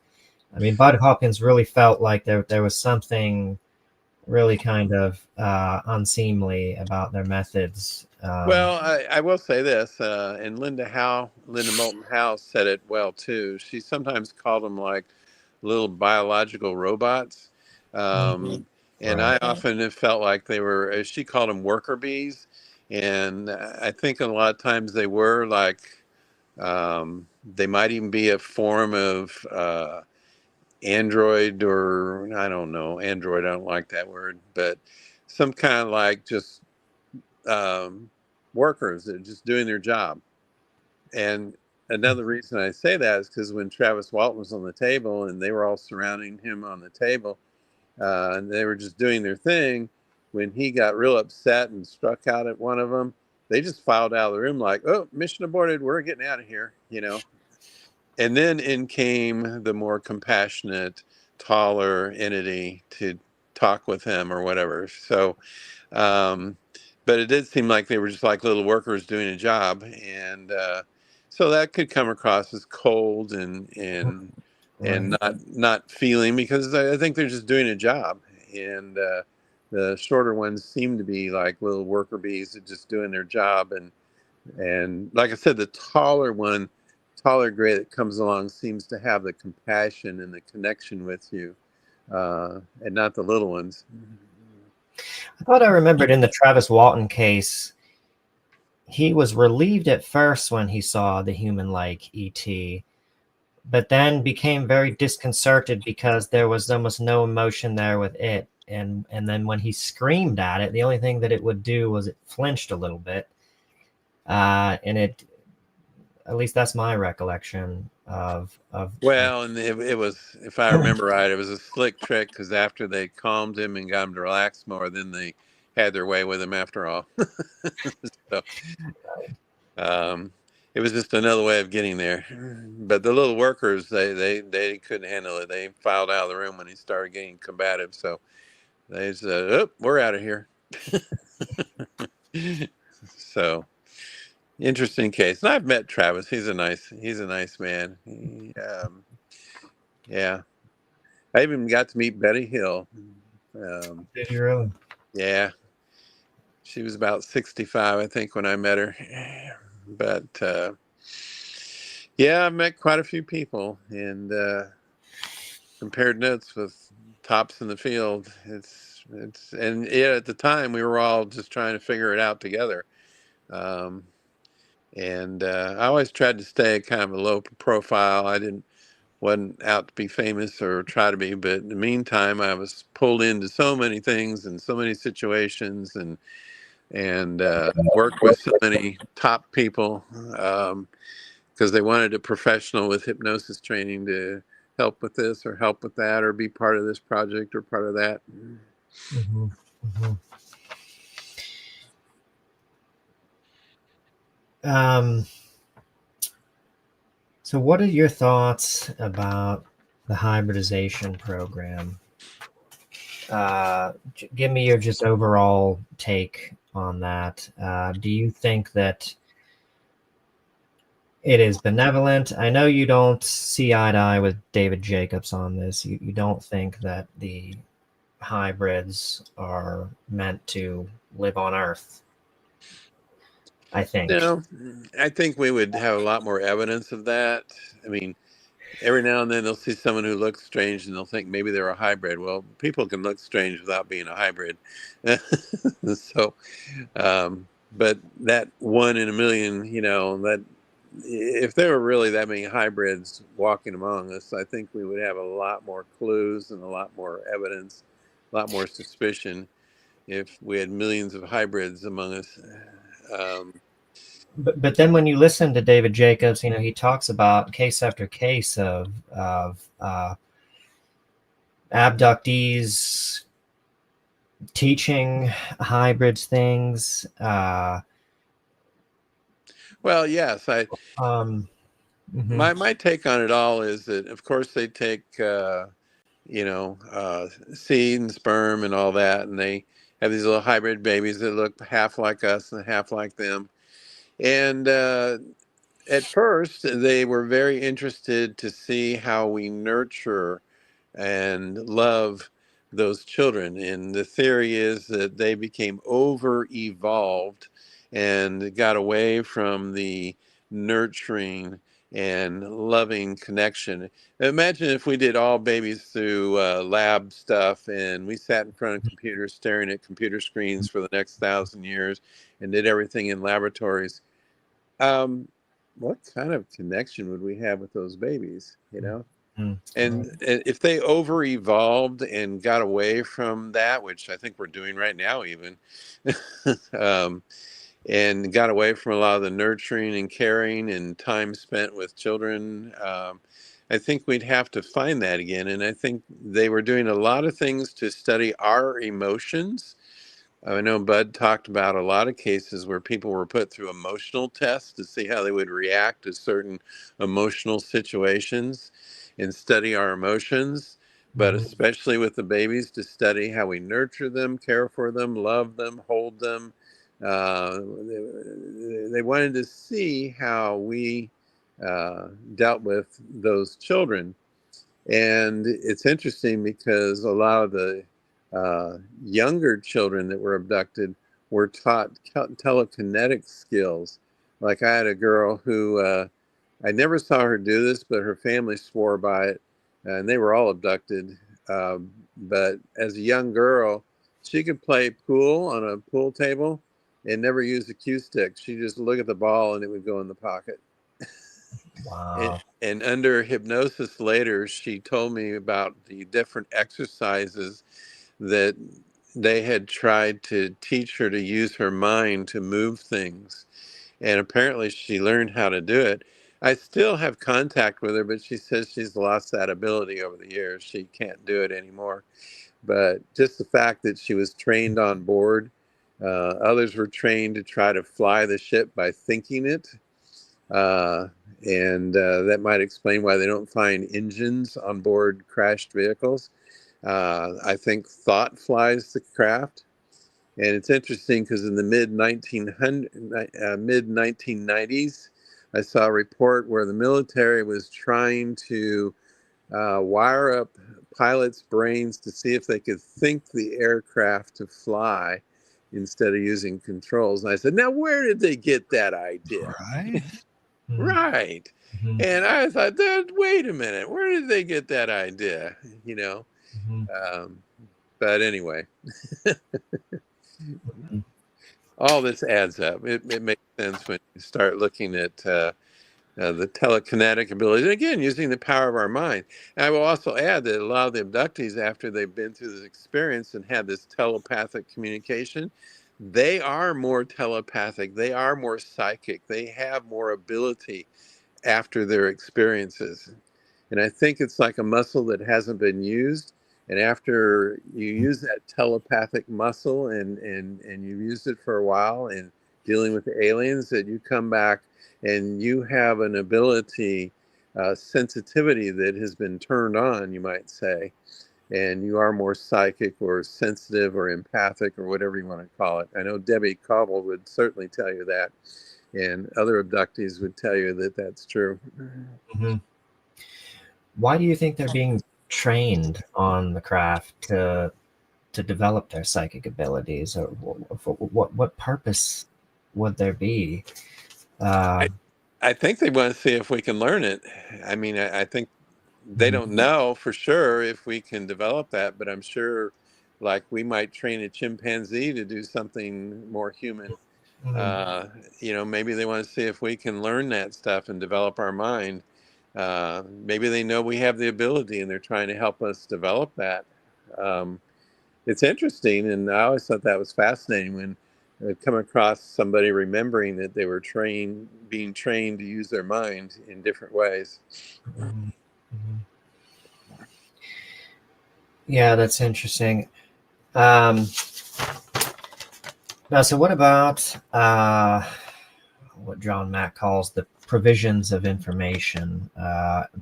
I mean, Bud Hawkins really felt like there was something really kind of unseemly about their methods?
Well, I will say this, and Linda Moulton Howe said it well too. She sometimes called them like little biological robots. And I often have felt like they were, as she called them, worker bees. And I think a lot of times they were like, they might even be a form of android, or I don't know, android, I don't like that word, but some kind of like just workers that are just doing their job. And another reason I say that is because when Travis Walton was on the table and they were all surrounding him on the table, and they were just doing their thing, when he got real upset and struck out at one of them, they just filed out of the room like, oh, mission aborted, we're getting out of here, And then in came the more compassionate, taller entity to talk with him or whatever. So, but it did seem like they were just like little workers doing a job. And so that could come across as cold and not feeling, because I think they're just doing a job. And the shorter ones seem to be like little worker bees that just doing their job. And like I said, the taller gray that comes along seems to have the compassion and the connection with you, and not the little ones.
I thought I remembered in the Travis Walton case, he was relieved at first when he saw the human-like ET, but then became very disconcerted because there was almost no emotion there with it. And then when he screamed at it, the only thing that it would do was it flinched a little bit. And it, at least that's my recollection of.
Well, and it was, if I remember right, it was a slick trick, because after they calmed him and got him to relax more, then they had their way with him after all. So, it was just another way of getting there. But the little workers, they couldn't handle it. They filed out of the room when he started getting combative. So they said, oh, we're out of here. So, interesting case. And I've met Travis. He's a nice man. Yeah. I even got to meet Betty Hill.
Did you really?
Yeah. She was about 65, I think, when I met her. But yeah, I met quite a few people, and compared notes with tops in the field. And yeah, at the time we were all just trying to figure it out together. And I always tried to stay kind of a low profile. Wasn't out to be famous or try to be, but in the meantime, I was pulled into so many things and so many situations, and worked with so many top people, because they wanted a professional with hypnosis training to help with this or help with that, or be part of this project or part of that.
Mm-hmm. Mm-hmm. So what are your thoughts about the hybridization program? Give me your just overall take on that. Do you think that it is benevolent? I know you don't see eye to eye with David Jacobs on this. You don't think that the hybrids are meant to live on Earth, I think.
No, I think we would have a lot more evidence of that. I mean, every now and then they'll see someone who looks strange and they'll think maybe they're a hybrid. Well, people can look strange without being a hybrid. So, but that 1 in a million, that if there were really that many hybrids walking among us, I think we would have a lot more clues and a lot more evidence, a lot more suspicion if we had millions of hybrids among us. Um,
But then when you listen to David Jacobs, he talks about case after case of abductees teaching hybrids things.
well, yes,
Mhm.
my take on it all is that, of course, they take seed and sperm and all that, and they have these little hybrid babies that look half like us and half like them. And at first, they were very interested to see how we nurture and love those children. And the theory is that they became over evolved and got away from the nurturing and loving connection. Imagine if we did all babies through lab stuff and we sat in front of computers staring at computer screens for the next 1,000 years and did everything in laboratories. What kind of connection would we have with those babies,
Mhm.
And if they over evolved and got away from that, which I think we're doing right now, even, and got away from a lot of the nurturing and caring and time spent with children, I think we'd have to find that again. And I think they were doing a lot of things to study our emotions. I know Bud talked about a lot of cases where people were put through emotional tests to see how they would react to certain emotional situations and study our emotions, but especially with the babies, to study how we nurture them, care for them, love them, hold them. They wanted to see how we dealt with those children. And it's interesting because a lot of the younger children that were abducted were taught telekinetic skills. Like I had a girl who I never saw her do this, but her family swore by it, and they were all abducted. But as a young girl, she could play pool on a pool table and never use a cue stick. She just look at the ball and it would go in the pocket.
Wow.
And under hypnosis later, she told me about the different exercises that they had tried to teach her to use her mind to move things. And apparently she learned how to do it. I still have contact with her, but she says she's lost that ability over the years. She can't do it anymore. But just the fact that she was trained on board, others were trained to try to fly the ship by thinking it. And that might explain why they don't find engines on board crashed vehicles. I think thought flies the craft. And it's interesting because in the mid 1990s, I saw a report where the military was trying to wire up pilots' brains to see if they could think the aircraft to fly instead of using controls. And I said, now, where did they get that idea?
Right.
Right.
Mhm.
And I thought, wait a minute, where did they get that idea? Um, but anyway, all this adds up. It makes sense when you start looking at the telekinetic ability. And again, using the power of our mind. And I will also add that a lot of the abductees, after they've been through this experience and had this telepathic communication, they are more telepathic. They are more psychic. They have more ability after their experiences. And I think it's like a muscle that hasn't been used. And after you use that telepathic muscle and you've used it for a while and dealing with the aliens, that you come back and you have an ability, sensitivity that has been turned on, you might say. And you are more psychic or sensitive or empathic or whatever you want to call it. I know Debbie Cobble would certainly tell you that. And other abductees would tell you that that's true.
Mhm. Why do you think they're being trained on the craft to develop their psychic abilities, or what purpose would there be?
I, I think they want to see if we can learn it. I mean, I think they don't know for sure if we can develop that, but I'm sure like we might train a chimpanzee to do something more human. Maybe they want to see if we can learn that stuff and develop our mind. Maybe they know we have the ability and they're trying to help us develop that. It's interesting, and I always thought that was fascinating when I'd come across somebody remembering that they were being trained to use their mind in different ways.
Mhm. Yeah, that's interesting. Now, so what about what John Mack calls the provisions of information,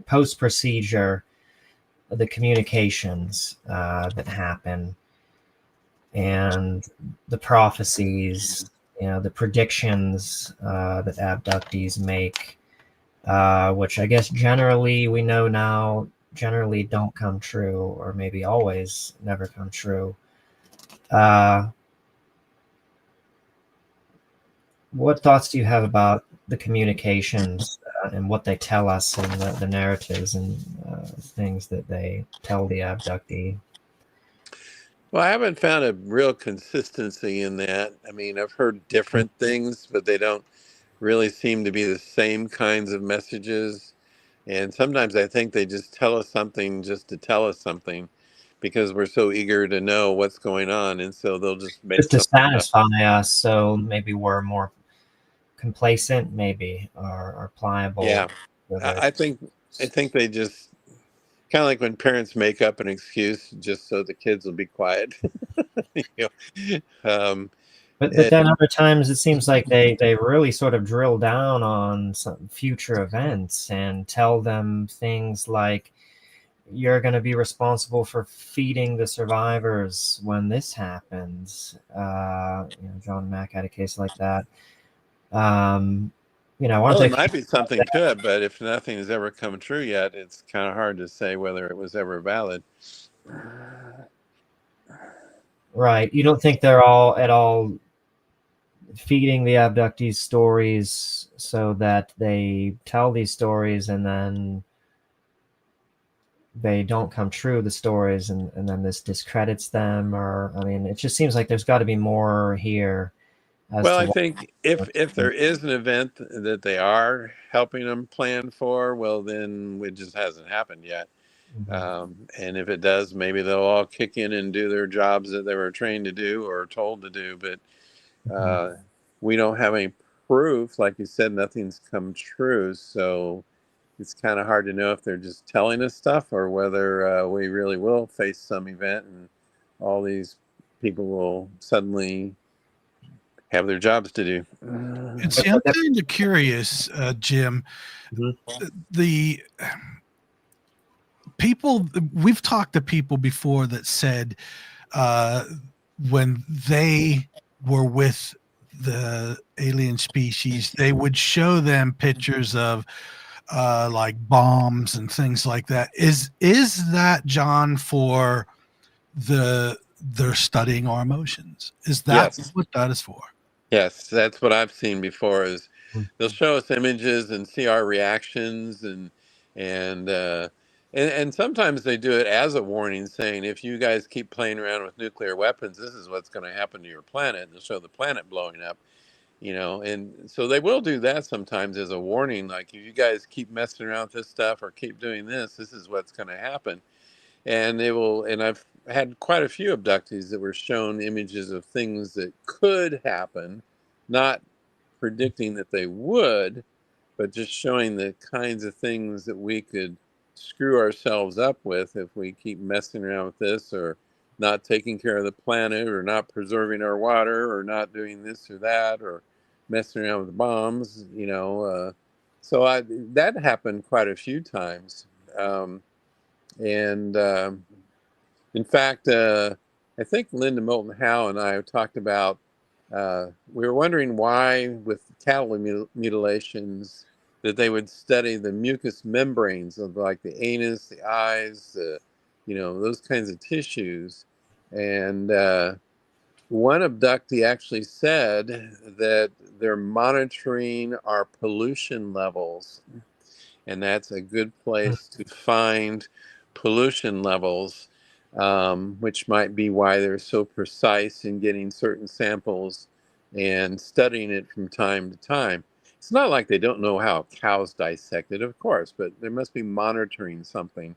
post-procedure, the communications that happen, and the prophecies, the predictions that abductees make, which I guess generally we know now generally don't come true, or maybe always never come true. What thoughts do you have about the communications and what they tell us, and the narratives and things that they tell the abductee?
Well, I haven't found a real consistency in that. I mean, I've heard different things, but they don't really seem to be the same kinds of messages. And sometimes I think they just tell us something just to tell us something because we're so eager to know what's going on. And so they'll just make
Just to
something up.
satisfy us, so maybe we're more complacent, maybe, or pliable.
Yeah.
With
I
it.
think they just kind of like when parents make up an excuse just so the kids will be quiet. You
But
and-
then other times it seems like they really sort of drill down on some future events and tell them things like, you're going to be responsible for feeding the survivors when this happens. John Mack had a case like that. Aren't
well,
they?
it might be something to it, but if nothing has ever come true yet, it's kind of hard to say whether it was ever valid.
Right. You don't think they're all at all feeding the abductees stories so that they tell these stories and then they don't come true, the stories, and then this discredits them? Or, I mean, it just seems like there's got to be more here.
Well, I think if there is an event that they are helping them plan for, well, then it just hasn't happened yet. And if it does, maybe they'll all kick in and do their jobs that they were trained to do or told to do. But we don't have any proof. Like you said, nothing's come true. So it's kind of hard to know if they're just telling us stuff or whether we really will face some event and all these people will suddenly have their jobs to do.
And see, I'm kind of curious, Jim. The people, we've talked to people before that said when they were with the alien species, they would show them pictures of like bombs and things like that. Is that, John, for they're studying our emotions? Is that
Yes.
what that is for?
Yes, that's what I've seen before. Is
Mhm.
they'll show us images and see our reactions, and sometimes they do it as a warning, saying if you guys keep playing around with nuclear weapons, this is what's going to happen to your planet. And they'll show the planet blowing up, and so they will do that sometimes as a warning, like if you guys keep messing around with this stuff or keep doing this is what's going to happen. And they will, and I've had quite a few abductees that were shown images of things that could happen, not predicting that they would, but just showing the kinds of things that we could screw ourselves up with if we keep messing around with this, or not taking care of the planet, or not preserving our water, or not doing this or that, or messing around with bombs. So that happened quite a few times. And in fact, I think Linda Moulton Howe and I talked about, we were wondering why with cattle mutilations that they would study the mucous membranes of like the anus, the eyes, those kinds of tissues. And one abductee actually said that they're monitoring our pollution levels. And that's a good place to find pollution levels, which might be why they're so precise in getting certain samples and studying it from time to time. It's not like they don't know how cows dissect it, of course, but they must be monitoring something.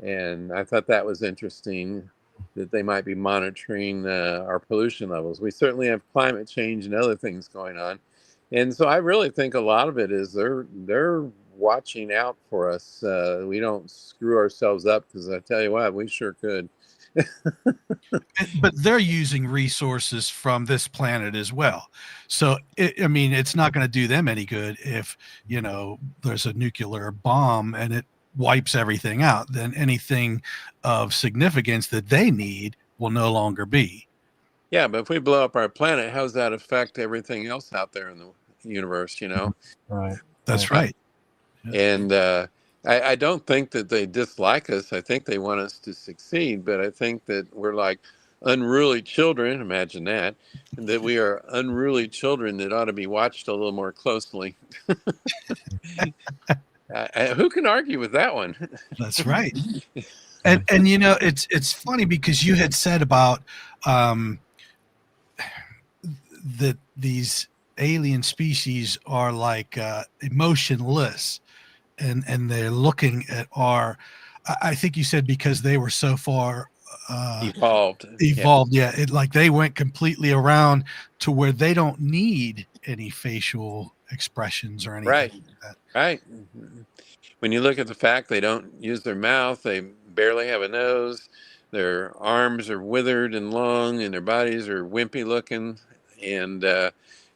And I thought that was interesting that they might be monitoring our pollution levels. We certainly have climate change and other things going on. And so I really think a lot of it is they're watching out for us. We don't screw ourselves up, because I tell you what, we sure could.
But they're using resources from this planet as well. So, I mean, it's not going to do them any good if, there's a nuclear bomb and it wipes everything out. Then anything of significance that they need will no longer be.
Yeah, but if we blow up our planet, how does that affect everything else out there in the universe,
Right.
That's right.
And I don't think that they dislike us. I think they want us to succeed, but I think that we're like unruly children. Imagine that we are unruly children that ought to be watched a little more closely. Who can argue with that one?
That's right. And it's funny because you had said about that these alien species are like emotionless, and they're looking at I think you said because they were so far
evolved.
Yeah, it like they went completely around to where they don't need any facial expressions or anything
Right.
like that.
Right. When you look at the fact they don't use their mouth, they barely have a nose, their arms are withered and long, and their bodies are wimpy looking, and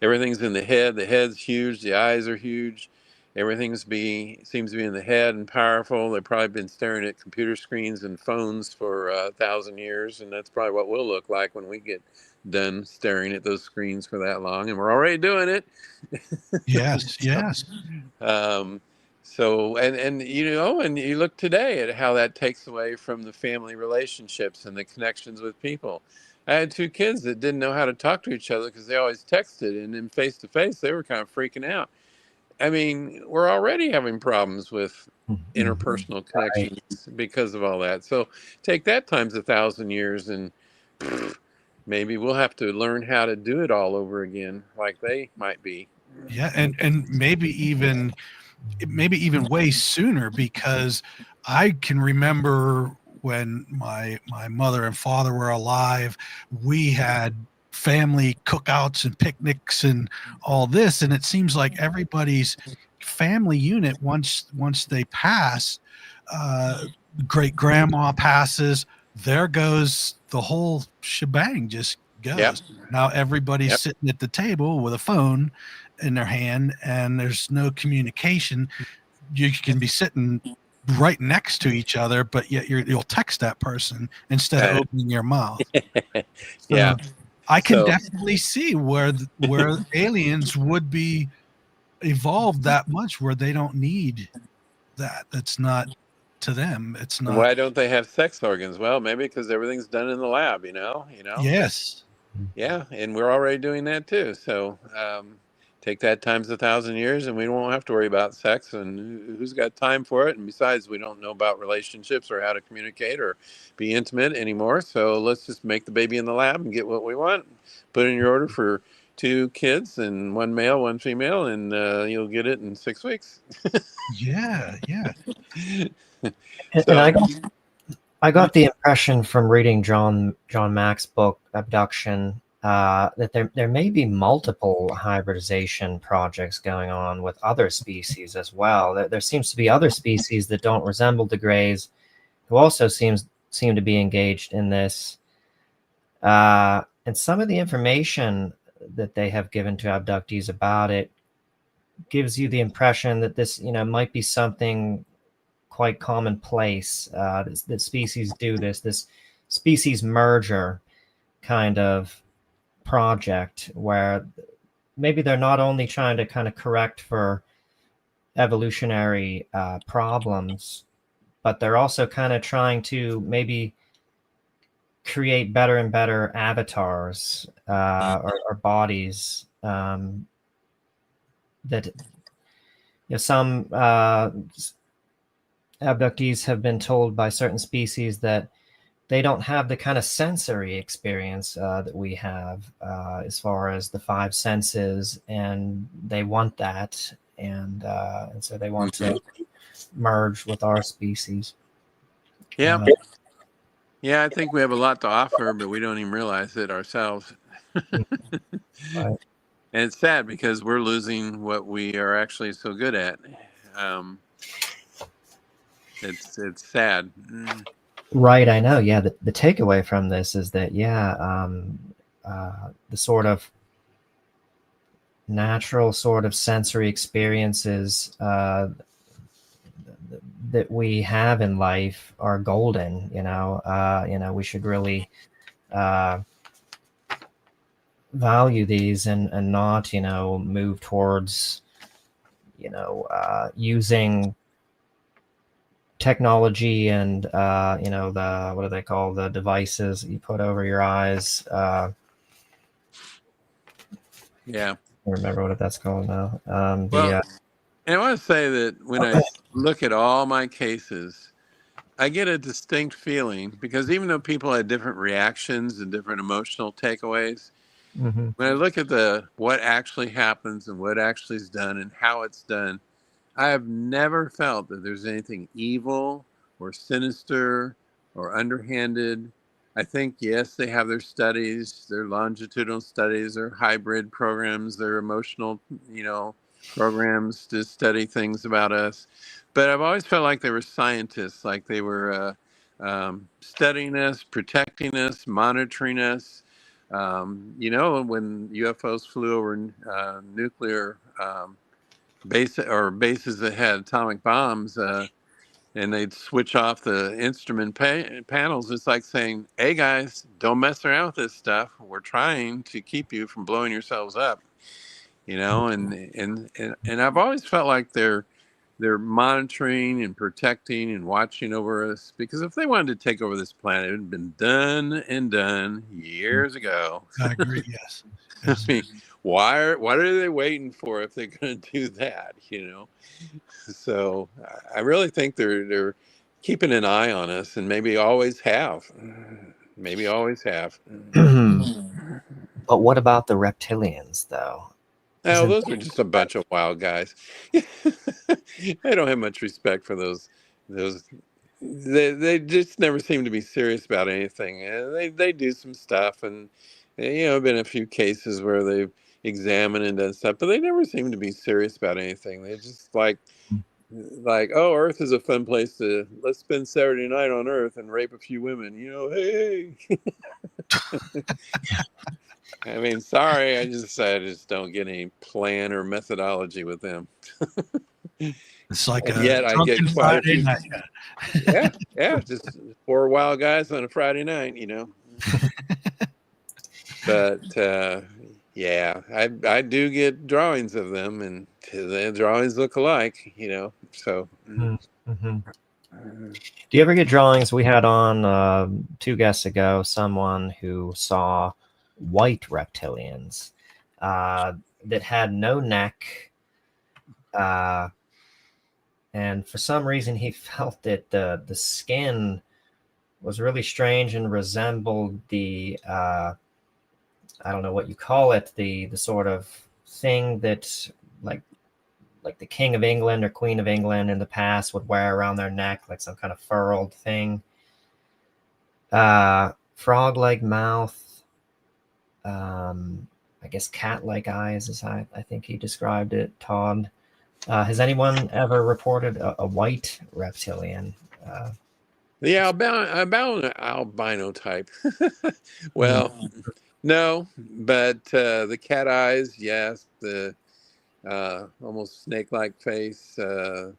everything's in the head. The head's huge, the eyes are huge, everything's seems to be in the head and powerful. They've probably been staring at computer screens and phones for 1,000 years, and that's probably what we'll look like when we get done staring at those screens for that long, and we're already doing it.
Yes.
So, and you look today at how that takes away from the family relationships and the connections with people. I had 2 kids that didn't know how to talk to each other because they always texted, and then face to face, they were kind of freaking out. I mean, we're already having problems with interpersonal connections because of all that. So take that times 1,000 years, and maybe we'll have to learn how to do it all over again, like they might be.
Yeah, and maybe even way sooner, because I can remember when my mother and father were alive, we had family cookouts and picnics and all this, and it seems like everybody's family unit, once they pass, great grandma passes, there goes the whole shebang, just goes.
Yep.
Now everybody's sitting at the table with a phone in their hand, and there's no communication. You can be sitting right next to each other, but yet you'll text that person instead of opening your mouth.
Yeah.
I can definitely see where aliens would be evolved that much where they don't need that. That's not to them. It's not.
Why don't they have sex organs? Well, maybe because everything's done in the lab,
Yes.
Yeah, and we're already doing that too. So take that times 1,000 years, and we won't have to worry about sex, and who's got time for it? And besides, we don't know about relationships or how to communicate or be intimate anymore. So let's just make the baby in the lab and get what we want. Put in your order for 2 kids, and 1 male, 1 female, and you'll get it in 6 weeks.
Yeah.
And I got the impression from reading John Mack's book Abduction that there may be multiple hybridization projects going on with other species as well. There seems to be other species that don't resemble the Greys who also seem to be engaged in this. And some of the information that they have given to abductees about it gives you the impression that this, might be something quite commonplace. That species do this species merger kind of project, where maybe they're not only trying to kind of correct for evolutionary problems, but they're also kind of trying to maybe create better and better avatars or bodies that some abductees have been told by certain species that they don't have the kind of sensory experience that we have as far as the five senses, and they want that, and so they want to merge with our species.
Yeah. Yeah, I think we have a lot to offer, but we don't even realize it ourselves.
Right.
And it's sad because we're losing what we are actually so good at. It's sad.
Right, I know. Yeah, the takeaway from this is that, the sort of natural sort of sensory experiences that we have in life are golden. We should really value these and not, move towards, using technology and the what do they call the devices that you put over your eyes?
Yeah.
I don't remember what that's called now.
Well, and I want to say that when I look at all my cases, I get a distinct feeling, because even though people had different reactions and different emotional takeaways,
when
I look at what actually happens and what actually is done and how it's done, I have never felt that there's anything evil or sinister or underhanded. I think, yes, they have their studies, their longitudinal studies, their hybrid programs, their emotional, programs to study things about us. But I've always felt like they were scientists, like they were studying us, protecting us, monitoring us. When UFOs flew over nuclear bases that had atomic bombs, and they'd switch off the instrument panels. It's like saying, "Hey guys, don't mess around with this stuff. We're trying to keep you from blowing yourselves up." And I've always felt like they're monitoring and protecting and watching over us, because if they wanted to take over this planet, it would have been done years ago.
I agree. Yes.
I mean, what are they waiting for if they're going to do that? So I really think they're keeping an eye on us, and maybe always have.
But what about the reptilians, though?
Oh, those are just a bunch of wild guys. I don't have much respect for those. They just never seem to be serious about anything. They do some stuff, and been a few cases where they've examined and done stuff, but they never seem to be serious about anything. They just like, oh, Earth is a fun place let's spend Saturday night on Earth and rape a few women. Hey. I mean, sorry, I just don't get any plan or methodology with them.
It's like
yet I get quite a few.
Night.
Yeah, just 4 wild guys on a Friday night, But yeah, I do get drawings of them, and the drawings look alike, So.
Mm-hmm. Do you ever get drawings? We had on 2 guests ago someone who saw white reptilians that had no neck, and for some reason he felt that the skin was really strange and resembled the I don't know what you call it, the sort of thing that like the King of England or Queen of England in the past would wear around their neck, like some kind of furled thing. Frog-like mouth. I guess cat-like eyes, as I think he described it, Todd. Has anyone ever reported a white reptilian?
Yeah, about an albino type. Well, no, but the cat eyes, yes. The almost snake-like face, kind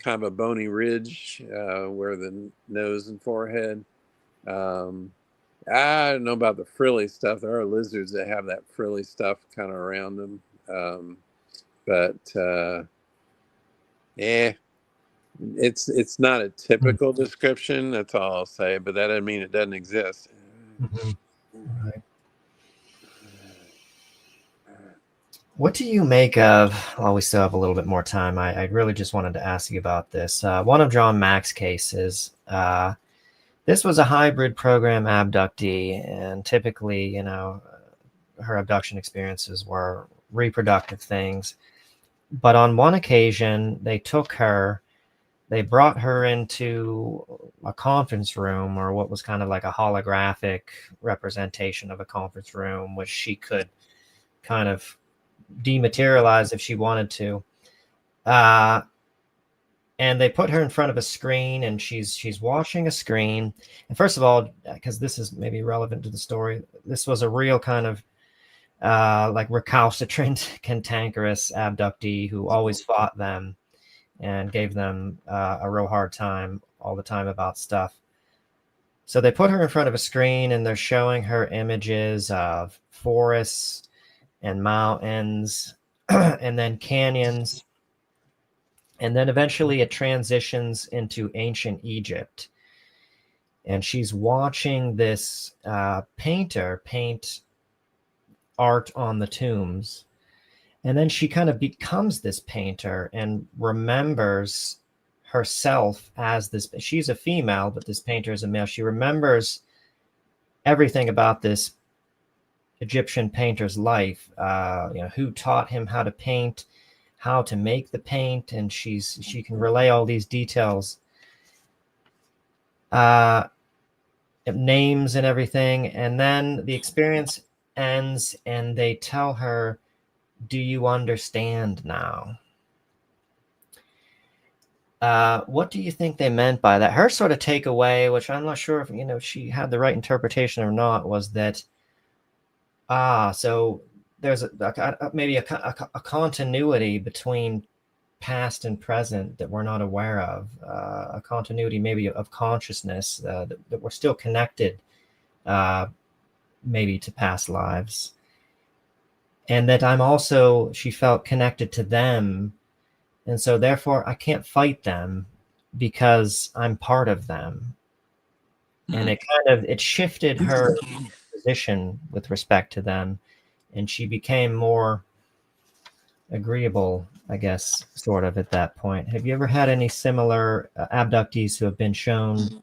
of a bony ridge where the nose and forehead. I don't know about the frilly stuff. There are lizards that have that frilly stuff kind of around them. But it's not a typical description. That's all I'll say. But that doesn't mean it doesn't exist.
Right. What do you make of, well, we still have a little bit more time. I really just wanted to ask you about this. One of John Mack's cases, This was a hybrid program abductee, and typically, her abduction experiences were reproductive things. But on one occasion, they brought her into a conference room, or what was kind of like a holographic representation of a conference room, which she could kind of dematerialize if she wanted to. And they put her in front of a screen, and she's watching a screen. And first of all, because this is maybe relevant to the story, this was a real kind of like recalcitrant, cantankerous abductee who always fought them and gave them a real hard time all the time about stuff. So they put her in front of a screen, and they're showing her images of forests and mountains and then canyons. And then eventually it transitions into ancient Egypt. And she's watching this painter paint art on the tombs. And then she kind of becomes this painter and remembers herself as this. She's a female, but this painter is a male. She remembers everything about this Egyptian painter's life, who taught him how to paint, how to make the paint, and she can relay all these details, names and everything. And then the experience ends, and they tell her, "Do you understand now?" What do you think they meant by that? Her sort of takeaway, which I'm not sure if she had the right interpretation or not, was that so there's maybe a continuity between past and present that we're not aware of, a continuity maybe of consciousness, that we're still connected maybe to past lives, and that she felt connected to them, and so therefore I can't fight them because I'm part of them. And it shifted her position with respect to them, and she became more agreeable, I guess, sort of at that point. Have you ever had any similar abductees who have been shown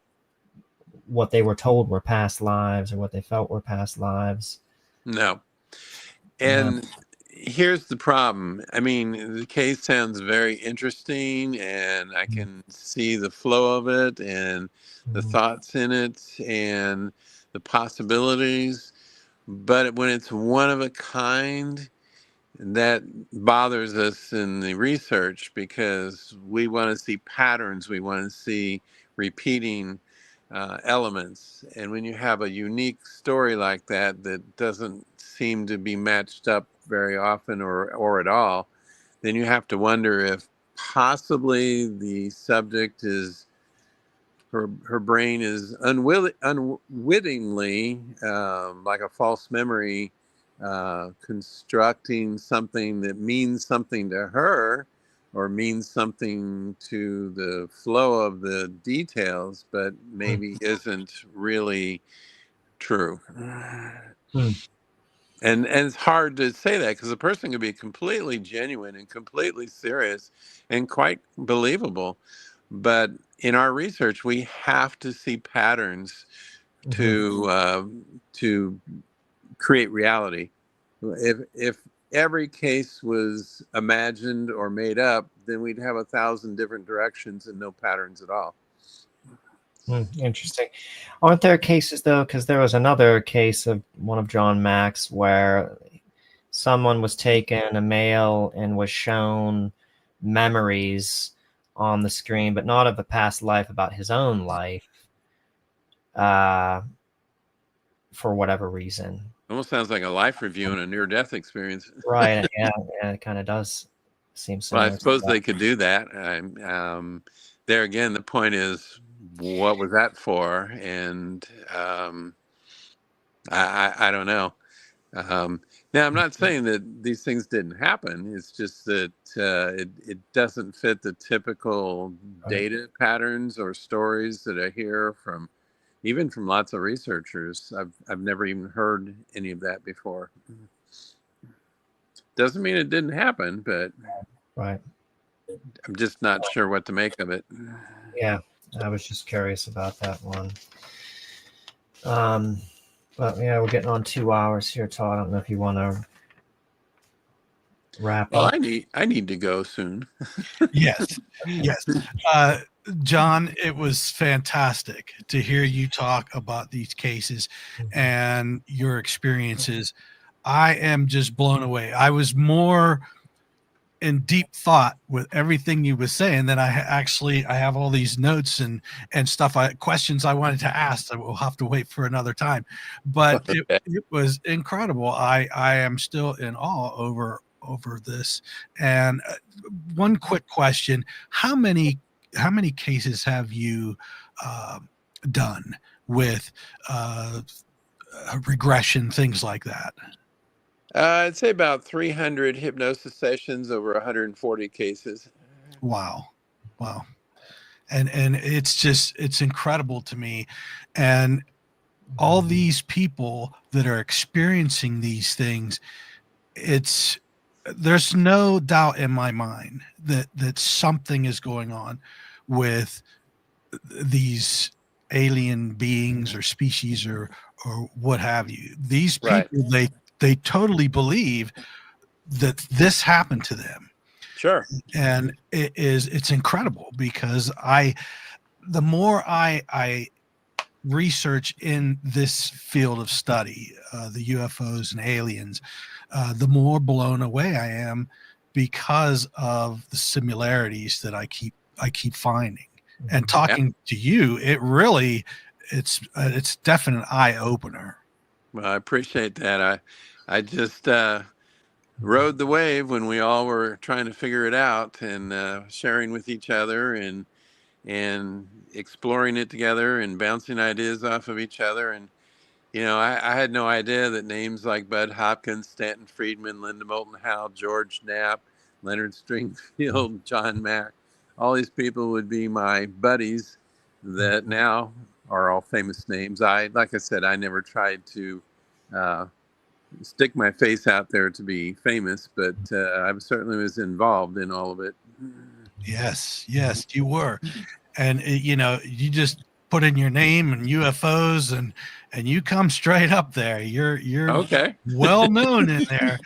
what they were told were past lives, or what they felt were past lives?
No. And here's the problem. I mean, the case sounds very interesting, and I can see the flow of it and the thoughts in it and the possibilities. But when it's one of a kind, that bothers us in the research, because we want to see patterns, we want to see repeating elements. And when you have a unique story like that that doesn't seem to be matched up very often or at all, then you have to wonder if possibly the subject is, her brain is unwittingly, like a false memory, constructing something that means something to her, or means something to the flow of the details, but maybe isn't really true. And it's hard to say that, because a person can be completely genuine and completely serious and quite believable. But in our research, we have to see patterns to create reality. If every case was imagined or made up, then we'd have 1,000 different directions and no patterns at all.
Interesting. Aren't there cases, though, because there was another case of one of John Mack's where someone was taken, a male, and was shown memories on the screen, but not of a past life, about his own life, for whatever reason.
Almost sounds like a life review and a near-death experience.
Right. Yeah, it kind of does seem similar.
Well, I suppose they could do that. There again, the point is, what was that for? And I don't know. Now, I'm not saying that these things didn't happen. It's just that it doesn't fit the typical data patterns or stories that I hear from, even from lots of researchers. I've never even heard any of that before. Doesn't mean it didn't happen, but
right.
I'm just not sure what to make of it.
Yeah. I was just curious about that one. But yeah, we're getting on 2 hours here, Todd. I don't know if you want to wrap
Well,
up.
I need to go soon.
Yes, yes. John, it was fantastic to hear you talk about these cases and your experiences. I am just blown away. I was more in deep thought with everything you were saying that I have all these notes and stuff, questions I wanted to ask that we'll have to wait for another time. But it was incredible. I am still in awe over this. And one quick question: how many cases have you done with regression, things like that?
I'd say about 300 hypnosis sessions over 140 cases.
Wow. And it's incredible to me. And all these people that are experiencing these things, there's no doubt in my mind that something is going on with these alien beings or species or what have you. These people,
Right.
they totally believe that this happened to them.
Sure.
And it's incredible because the more I research in this field of study, the UFOs and aliens, the more blown away I am because of the similarities that I keep finding. And talking to you, it's definite eye opener.
Well, I appreciate that. I just rode the wave when we all were trying to figure it out and sharing with each other and exploring it together and bouncing ideas off of each other. And I had no idea that names like Bud Hopkins, Stanton Friedman, Linda Moulton Howe, George Knapp, Leonard Stringfield, John Mack, all these people would be my buddies that now are all famous names. Like I said, I never tried to stick my face out there to be famous, but I certainly was involved in all of it.
Yes, you were. And you just put in your name and UFOs and you come straight up there. You're
okay.
Well known in there.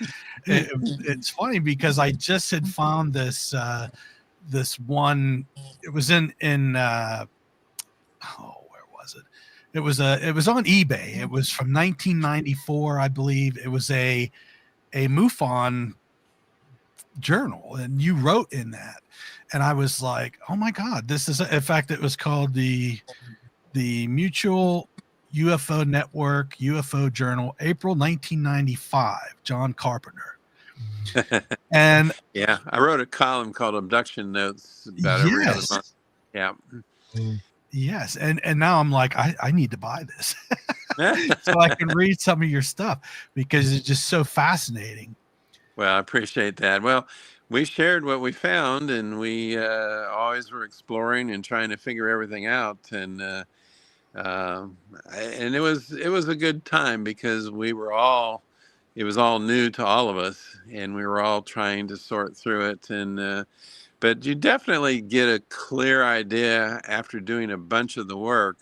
It's funny because I just had found this one. It was in where was it? It was on eBay. It was from 1994, I believe. It was a MUFON journal, and you wrote in that. And I was like, oh my God, this is, in fact, it was called the Mutual UFO Network UFO Journal, April 1995, John Carpenter. And
yeah, I wrote a column called Abduction Notes about every other month. Yeah.
Yes. And now I'm like, I need to buy this so I can read some of your stuff because it's just so fascinating.
Well, I appreciate that. Well, we shared what we found, and we always were exploring and trying to figure everything out. And it was a good time because it was all new to all of us, and we were all trying to sort through it. And but you definitely get a clear idea after doing a bunch of the work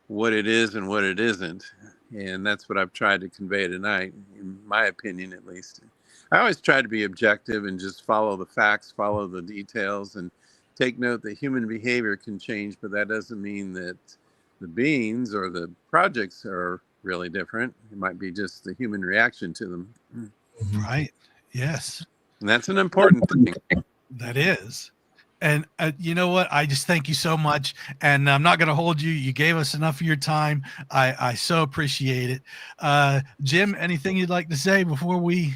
what it is and what it isn't. And that's what I've tried to convey tonight, in my opinion, at least. I always try to be objective and just follow the facts, follow the details, and take note that human behavior can change, but that doesn't mean that the beings or the projects are really different. It might be just the human reaction to them.
Right. Yes.
And that's an important thing.
That is. And you know what? I just thank you so much. And I'm not going to hold you. You gave us enough of your time. I so appreciate it. Jim, anything you'd like to say before we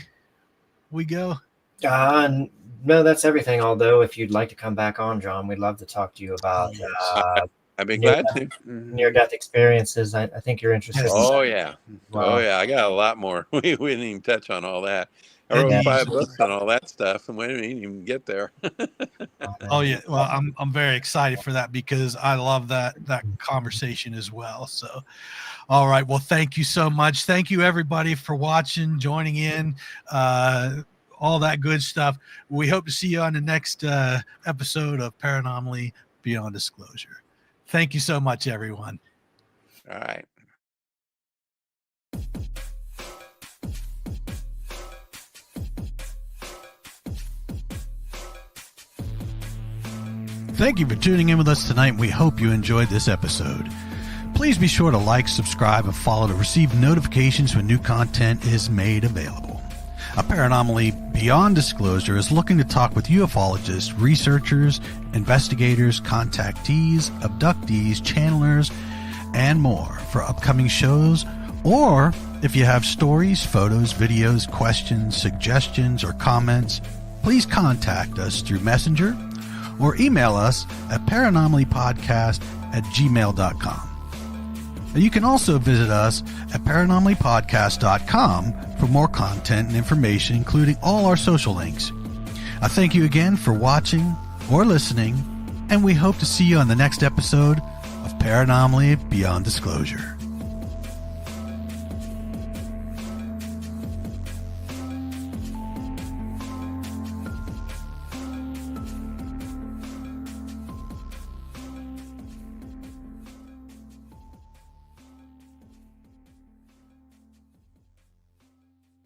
go?
No, that's everything. Although if you'd like to come back on, John, we'd love to talk to you about
I'd be glad to.
Near-death experiences. I think you're interested.
Oh yeah. Oh yeah. I got a lot more. We didn't even touch on all that. I wrote 5 books on all that stuff, and we didn't even get there.
Oh yeah. Well, I'm very excited for that because I love that conversation as well. So, all right. Well, thank you so much. Thank you everybody for watching, joining in, all that good stuff. We hope to see you on the next episode of Paranomaly Beyond Disclosure. Thank you so much, everyone.
All right.
Thank you for tuning in with us tonight. We hope you enjoyed this episode. Please be sure to like, subscribe, and follow to receive notifications when new content is made available. A Paranomaly Beyond Disclosure is looking to talk with ufologists, researchers, investigators, contactees, abductees, channelers, and more for upcoming shows. Or if you have stories, photos, videos, questions, suggestions, or comments, please contact us through Messenger or email us at paranomalypodcast@gmail.com. And you can also visit us at paranomalypodcast.com for more content and information, including all our social links. I thank you again for watching or listening, and we hope to see you on the next episode of Paranomaly Beyond Disclosure.